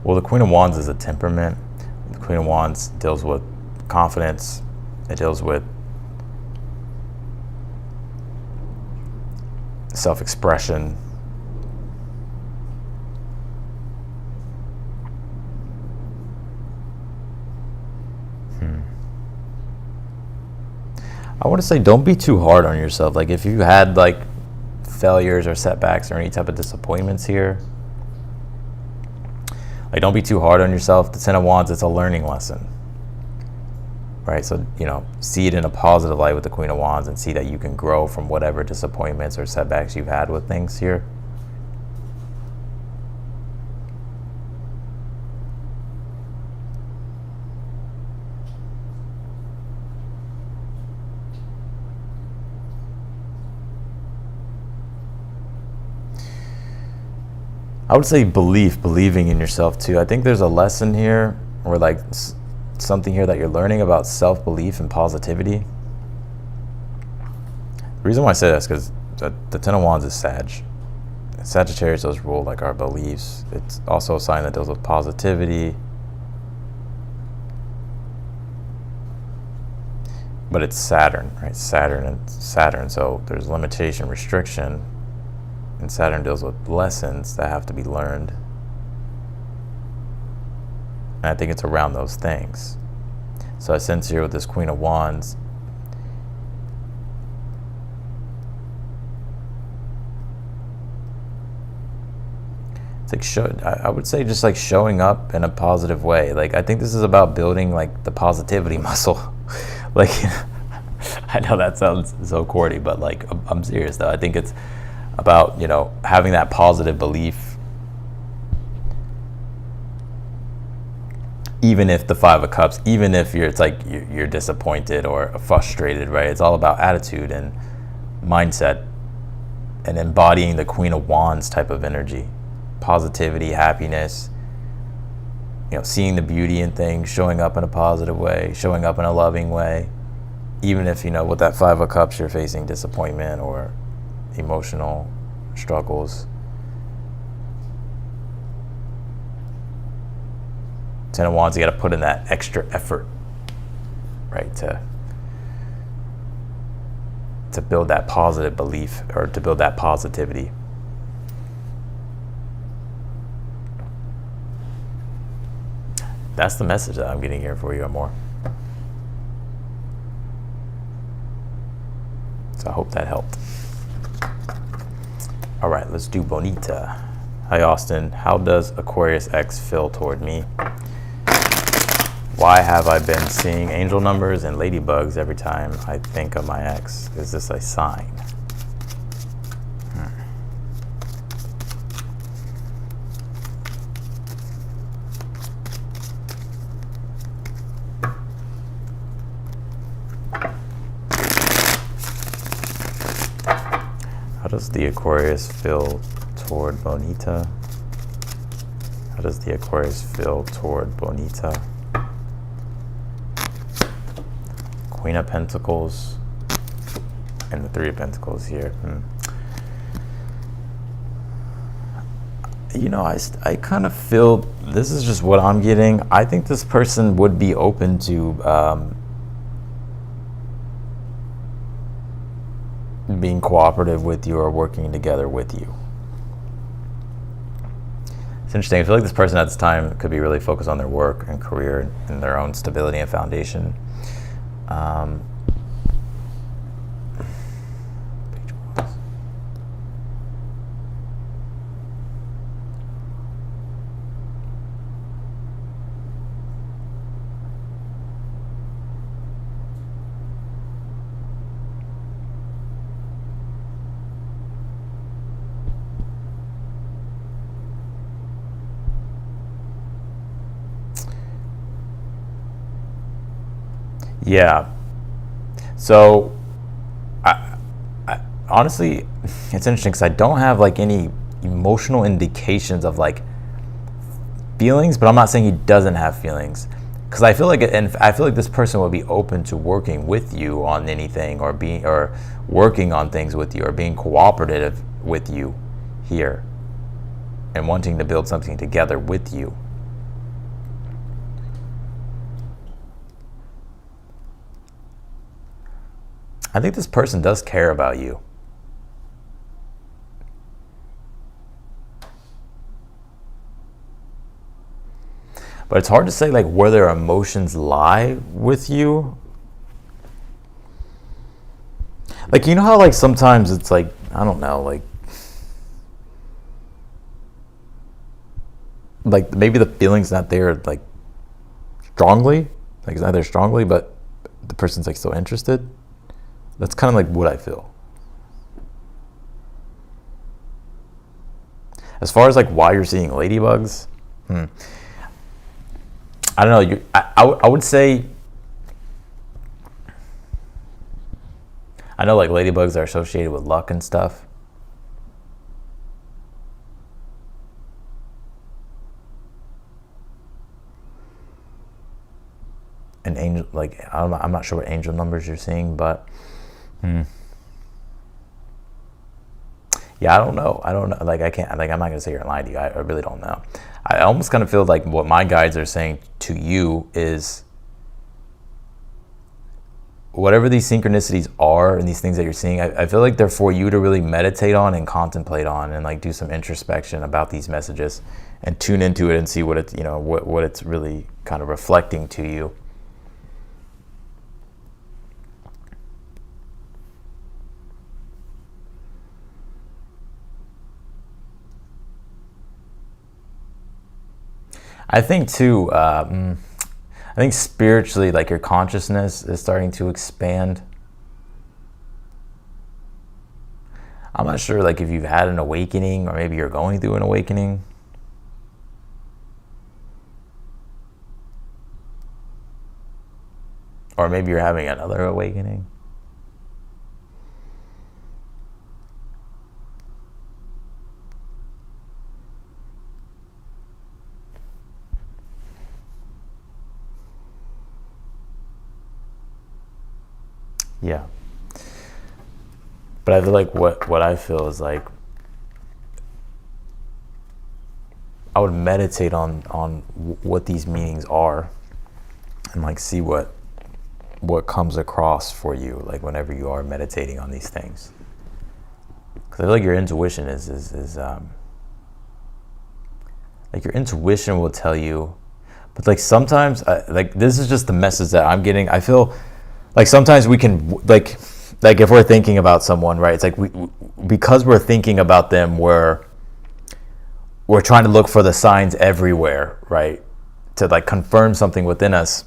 Well, the Queen of Wands is a temperament. The Queen of Wands deals with confidence. It deals with self-expression. I want to say don't be too hard on yourself. Like if you had like failures or setbacks or any type of disappointments here, like don't be too hard on yourself. The 10 of Wands, it's a learning lesson, right? So, you know, see it in a positive light with the Queen of Wands, and see that you can grow from whatever disappointments or setbacks you've had with things here. I would say believing in yourself too. I think there's a lesson here, or like something here that you're learning about self-belief and positivity. The reason why I say that is because the 10 of Wands is Sag. Sagittarius does rule like our beliefs. It's also a sign that deals with positivity. But it's Saturn, right? Saturn. So there's limitation, restriction. And Saturn deals with lessons that have to be learned. And I think it's around those things. So I sense here with this Queen of Wands, it's like I would say just like showing up in a positive way. Like I think this is about building like the positivity muscle. Like I know that sounds so corny, but like I'm serious though. I think it's about, you know, having that positive belief, even if the Five of Cups, even if you're disappointed or frustrated, right? It's all about attitude and mindset and embodying the Queen of Wands type of energy, positivity, happiness, you know, seeing the beauty in things, showing up in a positive way, showing up in a loving way, even if, you know, with that Five of Cups you're facing disappointment or emotional struggles. Ten of Wands, you got to put in that extra effort, right, to build that positive belief or to build that positivity. That's the message that I'm getting here for you, Amor. So I hope that helped. All right, let's do Bonita. Hi, Austin. How does Aquarius X feel toward me? Why have I been seeing angel numbers and ladybugs every time I think of my ex? Is this a sign? How does the Aquarius feel toward Bonita? How does the Aquarius feel toward Bonita? Queen of Pentacles and the Three of Pentacles here. You know, I kind of feel, this is just what I'm getting. I think this person would be open to being cooperative with you or working together with you. It's interesting. I feel like this person at this time could be really focused on their work and career and their own stability and foundation. Yeah. So, I honestly, it's interesting because I don't have like any emotional indications of like feelings, but I'm not saying he doesn't have feelings, because I feel like, and I feel like this person would be open to working with you on anything, or working on things with you, or being cooperative with you here, and wanting to build something together with you. I think this person does care about you. But it's hard to say like where their emotions lie with you. Like, you know how like sometimes it's like, I don't know, like maybe the feeling's not there like strongly, like it's not there strongly, but the person's like so interested. That's kind of like what I feel. As far as like why you're seeing ladybugs, I don't know. I would say, I know like ladybugs are associated with luck and stuff. And angel, like I'm not sure what angel numbers you're seeing, but yeah, I don't know. Like I can't. Like I'm not gonna sit here and lie to you. I really don't know. I almost kind of feel like what my guides are saying to you is, whatever these synchronicities are and these things that you're seeing, I feel like they're for you to really meditate on and contemplate on, and like do some introspection about these messages and tune into it and see what it's, you know, what it's really kind of reflecting to you. I think too, I think spiritually, like your consciousness is starting to expand I'm not sure like if you've had an awakening or maybe you're going through an awakening. Or maybe you're having another awakening. Yeah. But I feel like what I feel is like I would meditate on what these meanings are and like see what comes across for you like whenever you are meditating on these things. Because I feel like your intuition is like your intuition will tell you, but like sometimes like this is just the message that I'm getting. I feel like sometimes we can like if we're thinking about someone, right? It's like because we're thinking about them, we're trying to look for the signs everywhere, right? To like confirm something within us.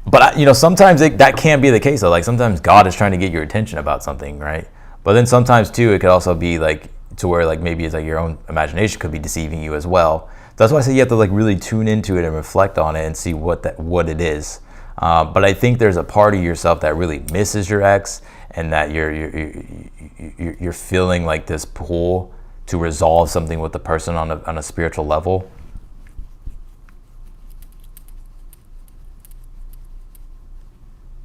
But sometimes that can be the case though. Like sometimes God is trying to get your attention about something, right? But then sometimes too, it could also be like to where like maybe it's like your own imagination could be deceiving you as well. That's why I say you have to like really tune into it and reflect on it and see what it is. But I think there's a part of yourself that really misses your ex, and that you're feeling like this pull to resolve something with the person on a spiritual level.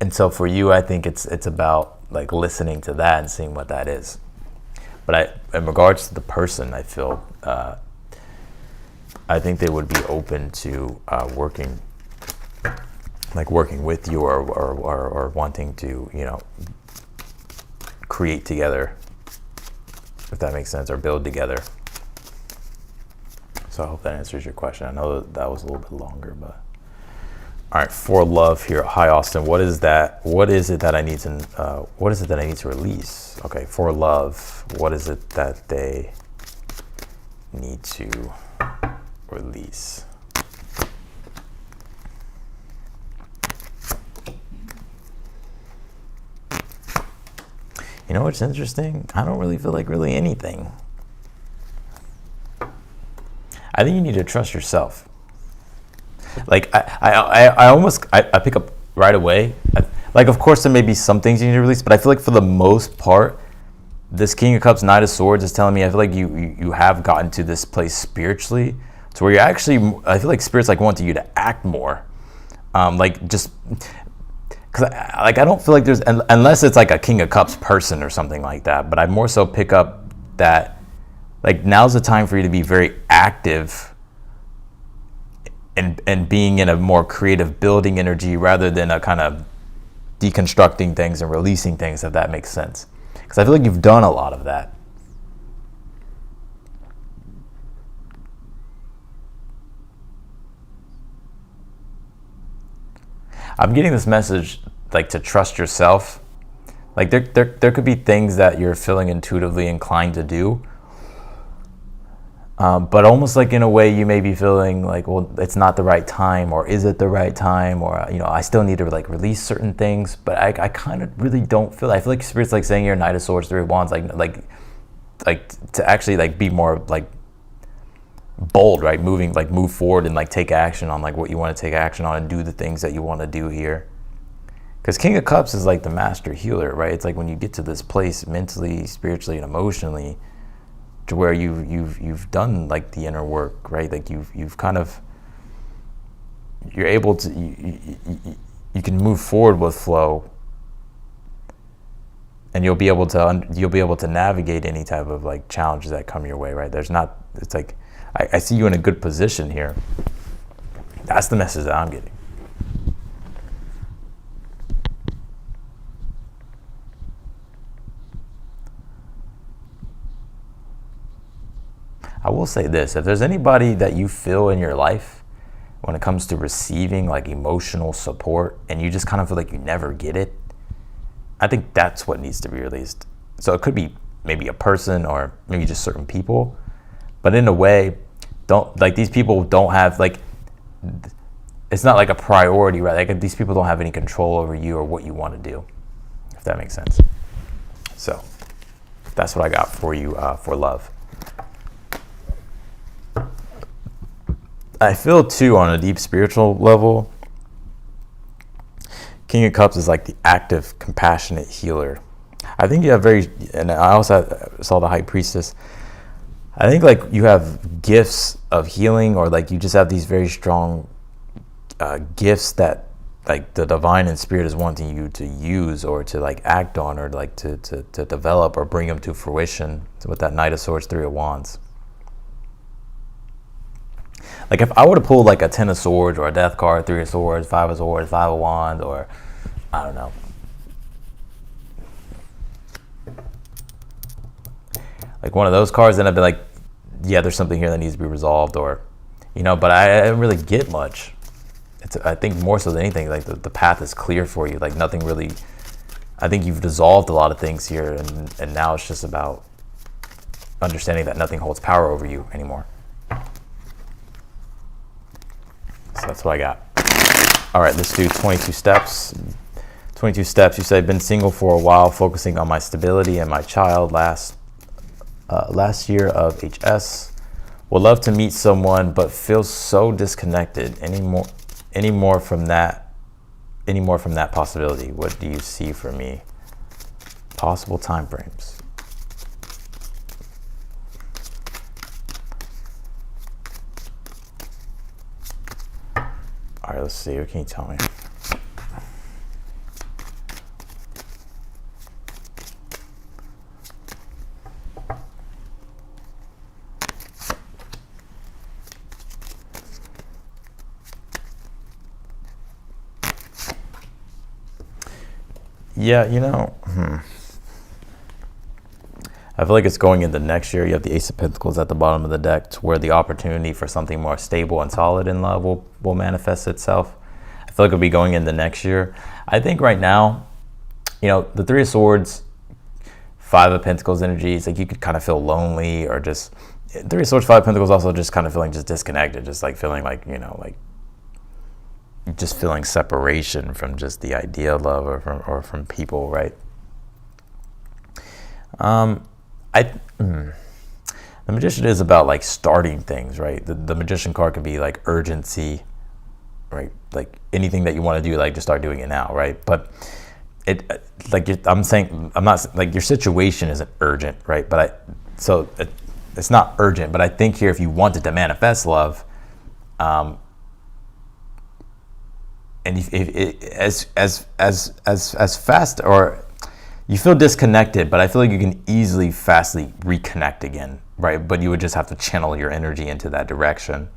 And so for you, I think it's about like listening to that and seeing what that is. But in regards to the person, I feel I think they would be open to working with you or wanting to create together, if that makes sense, or build together. So I hope that answers your question. I know that was a little bit longer, but. All right, for love here. Hi, Austin. What is that? What is it that I need to? What is it that I need to release? Okay, for love. What is it that they need to release? You know what's interesting? I don't really feel like really anything. I think you need to trust yourself. Like I almost pick up right away. Like of course there may be some things you need to release, but I feel like for the most part, this King of Cups, Knight of Swords is telling me I feel like you have gotten to this place spiritually, to where you're actually, I feel like Spirit's like wanting you to act more, like just because I don't feel like there's, unless it's like a King of Cups person or something like that. But I more so pick up that like now's the time for you to be very active. And being in a more creative building energy rather than a kind of deconstructing things and releasing things, if that makes sense. Because I feel like you've done a lot of that. I'm getting this message like to trust yourself. Like there could be things that you're feeling intuitively inclined to do. But almost like in a way you may be feeling like, well, it's not the right time, or is it the right time, or I still need to like release certain things. But I kind of really don't feel. I feel like Spirit's like saying you're Knight of Swords, Three of Wands, like to actually like be more like bold, right? Move forward and like take action on like what you want to take action on and do the things that you want to do here. Because King of Cups is like the master healer, right? It's like when you get to this place mentally, spiritually, and emotionally, to where you've done like the inner work, right? Like you've kind of, you're able to, you can move forward with flow, and you'll be able to navigate any type of like challenges that come your way, right? It's like I see you in a good position here. That's the message that I'm getting. I will say this, if there's anybody that you feel in your life when it comes to receiving like emotional support and you just kind of feel like you never get it, I think that's what needs to be released. So it could be maybe a person or maybe just certain people, but in a way, these people don't have like, it's not like a priority, right? Like these people don't have any control over you or what you want to do, if that makes sense. So That's what I got for you for love. I feel too, on a deep spiritual level, King of Cups is like the active, compassionate healer. I think you have and I also saw the High Priestess. I think like you have gifts of healing, or like you just have these very strong gifts that like the divine and spirit is wanting you to use, or to like act on, or like to develop, or bring them to fruition. So with that Knight of Swords, Three of Wands. Like if I were to pull like a 10 of Swords or a Death card, 3 of Swords, 5 of Swords, 5 of Wands, or I don't know, like one of those cards, then I'd be like, yeah, there's something here that needs to be resolved, or, you know, but I didn't really get much. I think more so than anything, like the path is clear for you. Like nothing really, I think you've dissolved a lot of things here, and now it's just about understanding that nothing holds power over you anymore. So that's what I got. All right, let's do 22 steps. 22 steps. You said, I've been single for a while, focusing on my stability and my child. Last year of HS. Would love to meet someone, but feel so disconnected. Any more from that possibility? What do you see for me? Possible time frames. All right, let's see. What can you tell me? Yeah, you know, I feel like it's going into next year. You have the Ace of Pentacles at the bottom of the deck, to where the opportunity for something more stable and solid in love will manifest itself. I feel like it'll be going into next year. I think right now, you know, the Three of Swords, Five of Pentacles energy, it's like you could kind of feel lonely, or just, Three of Swords, Five of Pentacles, also just kind of feeling just disconnected, just like feeling like, you know, like just feeling separation from just the idea of love, or from people, right? The Magician is about like starting things, right? The Magician card could be like urgency, right? Like anything that you want to do, like just start doing it now, right? But I'm not like your situation isn't urgent, right? But it's not urgent. But I think here, if you wanted to manifest love, and as fast, or you feel disconnected, but I feel like you can easily, fastly reconnect again, right? But you would just have to channel your energy into that direction.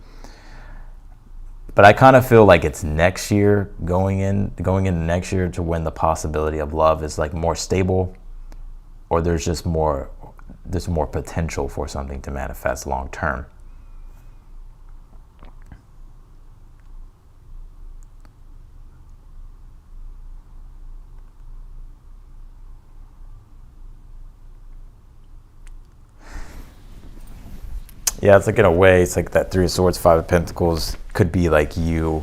But I kind of feel like it's next year, going into next year, to when the possibility of love is like more stable, or there's more potential for something to manifest long term. Yeah, it's like, in a way, it's like that Three of Swords, Five of Pentacles could be like the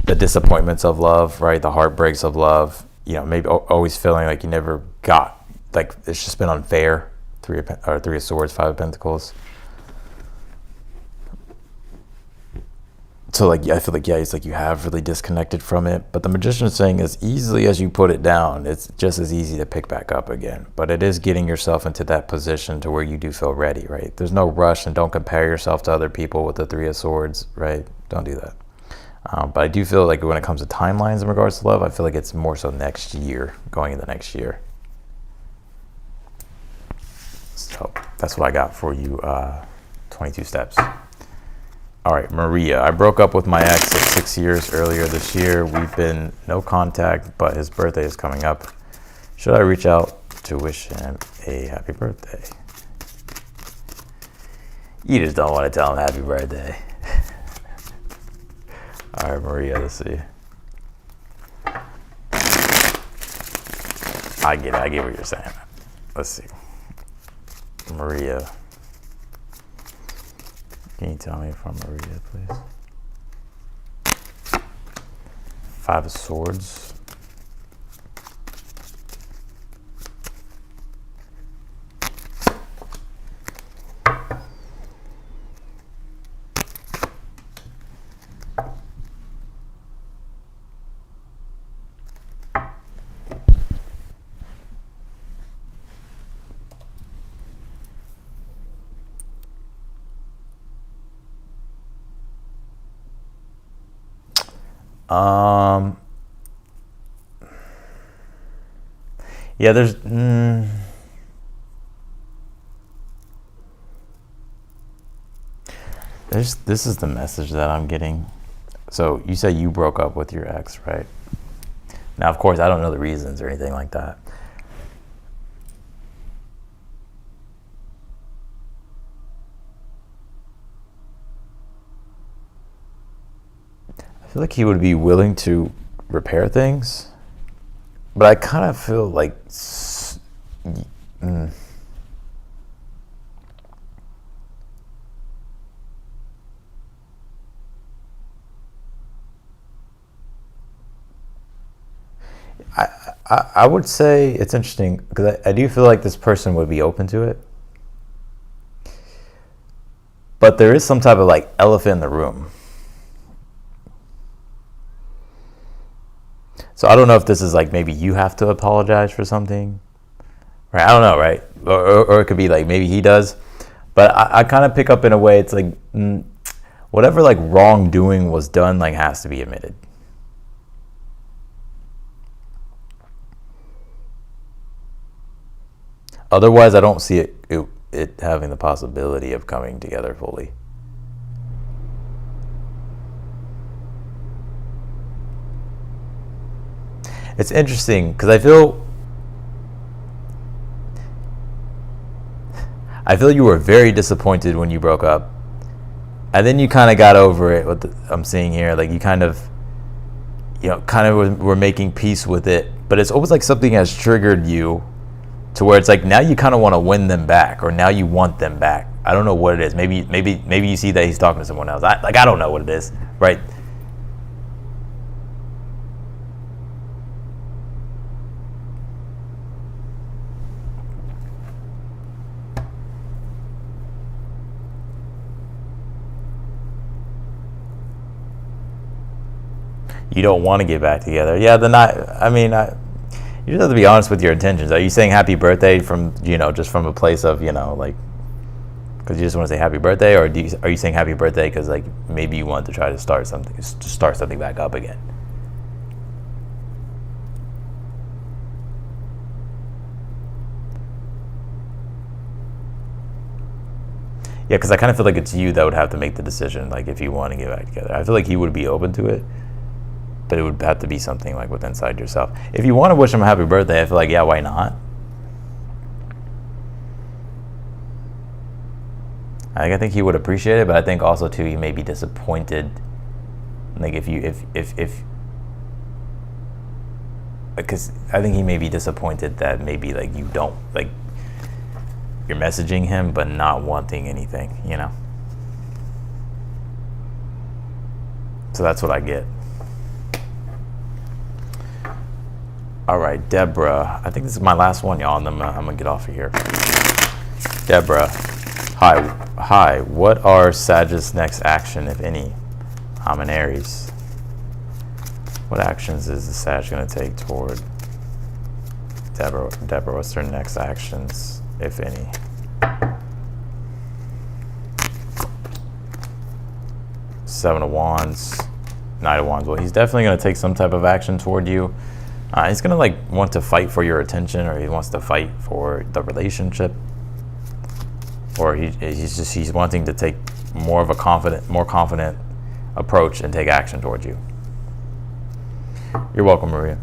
disappointments of love, right? The heartbreaks of love. You know, maybe always feeling like you never got, like it's just been unfair. Three of Swords, Five of Pentacles. So like, I feel like, yeah, it's like you have really disconnected from it. But the Magician is saying, as easily as you put it down, it's just as easy to pick back up again. But it is getting yourself into that position to where you do feel ready, right? There's no rush, and don't compare yourself to other people with the Three of Swords, right? Don't do that. But I do feel like when it comes to timelines in regards to love, I feel like it's more so next year, going into next year. So that's what I got for you, 22 steps. All right, Maria. I broke up with my ex of 6 years earlier this year. We've been no contact, but his birthday is coming up. Should I reach out to wish him a happy birthday? You just don't want to tell him happy birthday. All right, Maria, let's see. I get it. I get what you're saying. Let's see. Maria. Can you tell me from Maria, please? Five of Swords. Yeah, this is the message that I'm getting. So you said you broke up with your ex, right? Now, of course, I don't know the reasons or anything like that. I feel like he would be willing to repair things, but I kind of feel like I would say it's interesting because I do feel like this person would be open to it, but there is some type of like elephant in the room. So I don't know if this is like maybe you have to apologize for something, right? I don't know, right? Or it could be like maybe he does, but I kind of pick up in a way it's like whatever like wrongdoing was done like has to be admitted. Otherwise, I don't see it having the possibility of coming together fully. It's interesting because I feel you were very disappointed when you broke up, and then you kind of got over it. What I'm seeing here, like you kind of were making peace with it, but it's almost like something has triggered you to where it's like now you kind of want to win them back, or now you want them back. I don't know what it is. Maybe you see that he's talking to someone else. I don't know what it is, right? You don't want to get back together. Yeah, you just have to be honest with your intentions. Are you saying happy birthday from, just from a place of, like, because you just want to say happy birthday, or are you saying happy birthday because, like, maybe you want to try to start something back up again? Yeah, because I kind of feel like it's you that would have to make the decision, like, if you want to get back together. I feel like he would be open to it, but it would have to be something like within inside yourself. If you want to wish him a happy birthday, I feel like, yeah, why not? I think he would appreciate it, but I think also too he may be disappointed. Like because I think he may be disappointed that maybe like you don't like you're messaging him but not wanting anything, So that's what I get. All right, Deborah. I think this is my last one, y'all, and I'm gonna get off of here. Deborah, hi. What are Sagittarius' next action, if any? I'm an Aries. What actions is the Sag gonna take toward Deborah? What's their next actions, if any? Seven of Wands, Knight of Wands. Well, he's definitely gonna take some type of action toward you. He's gonna like want to fight for your attention, or he wants to fight for the relationship, or he's wanting to take more confident approach and take action towards you. You're welcome, Maria.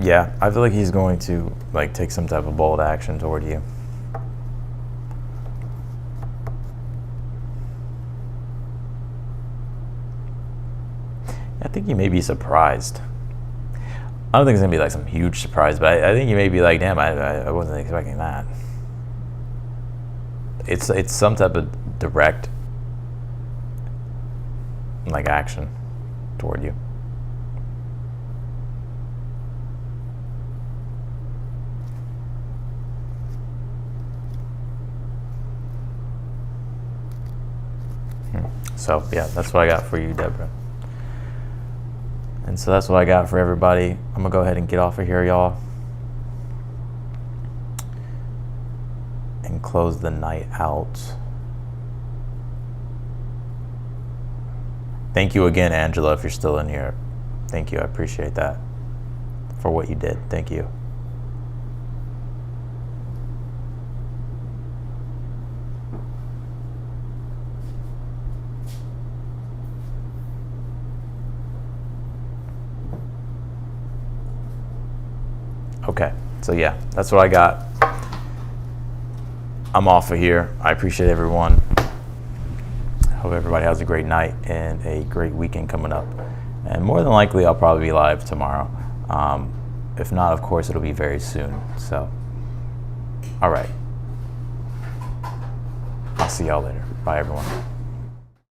Yeah, I feel like he's going to like take some type of bold action toward you. I think you may be surprised. I don't think it's gonna be like some huge surprise, but I think you may be like, damn, I wasn't expecting that. It's some type of direct like action toward you. So yeah, that's what I got for you, Deborah. And so that's what I got for everybody. I'm gonna go ahead and get off of here, y'all. and close the night out. Thank you again, Angela, if you're still in here. Thank you. I appreciate that for what you did. Thank you. Okay, so yeah, that's what I got. I'm off of here. I appreciate everyone. Hope everybody has a great night and a great weekend coming up. And more than likely, I'll probably be live tomorrow. If not, of course, it'll be very soon. So, all right. I'll see y'all later. Bye, everyone.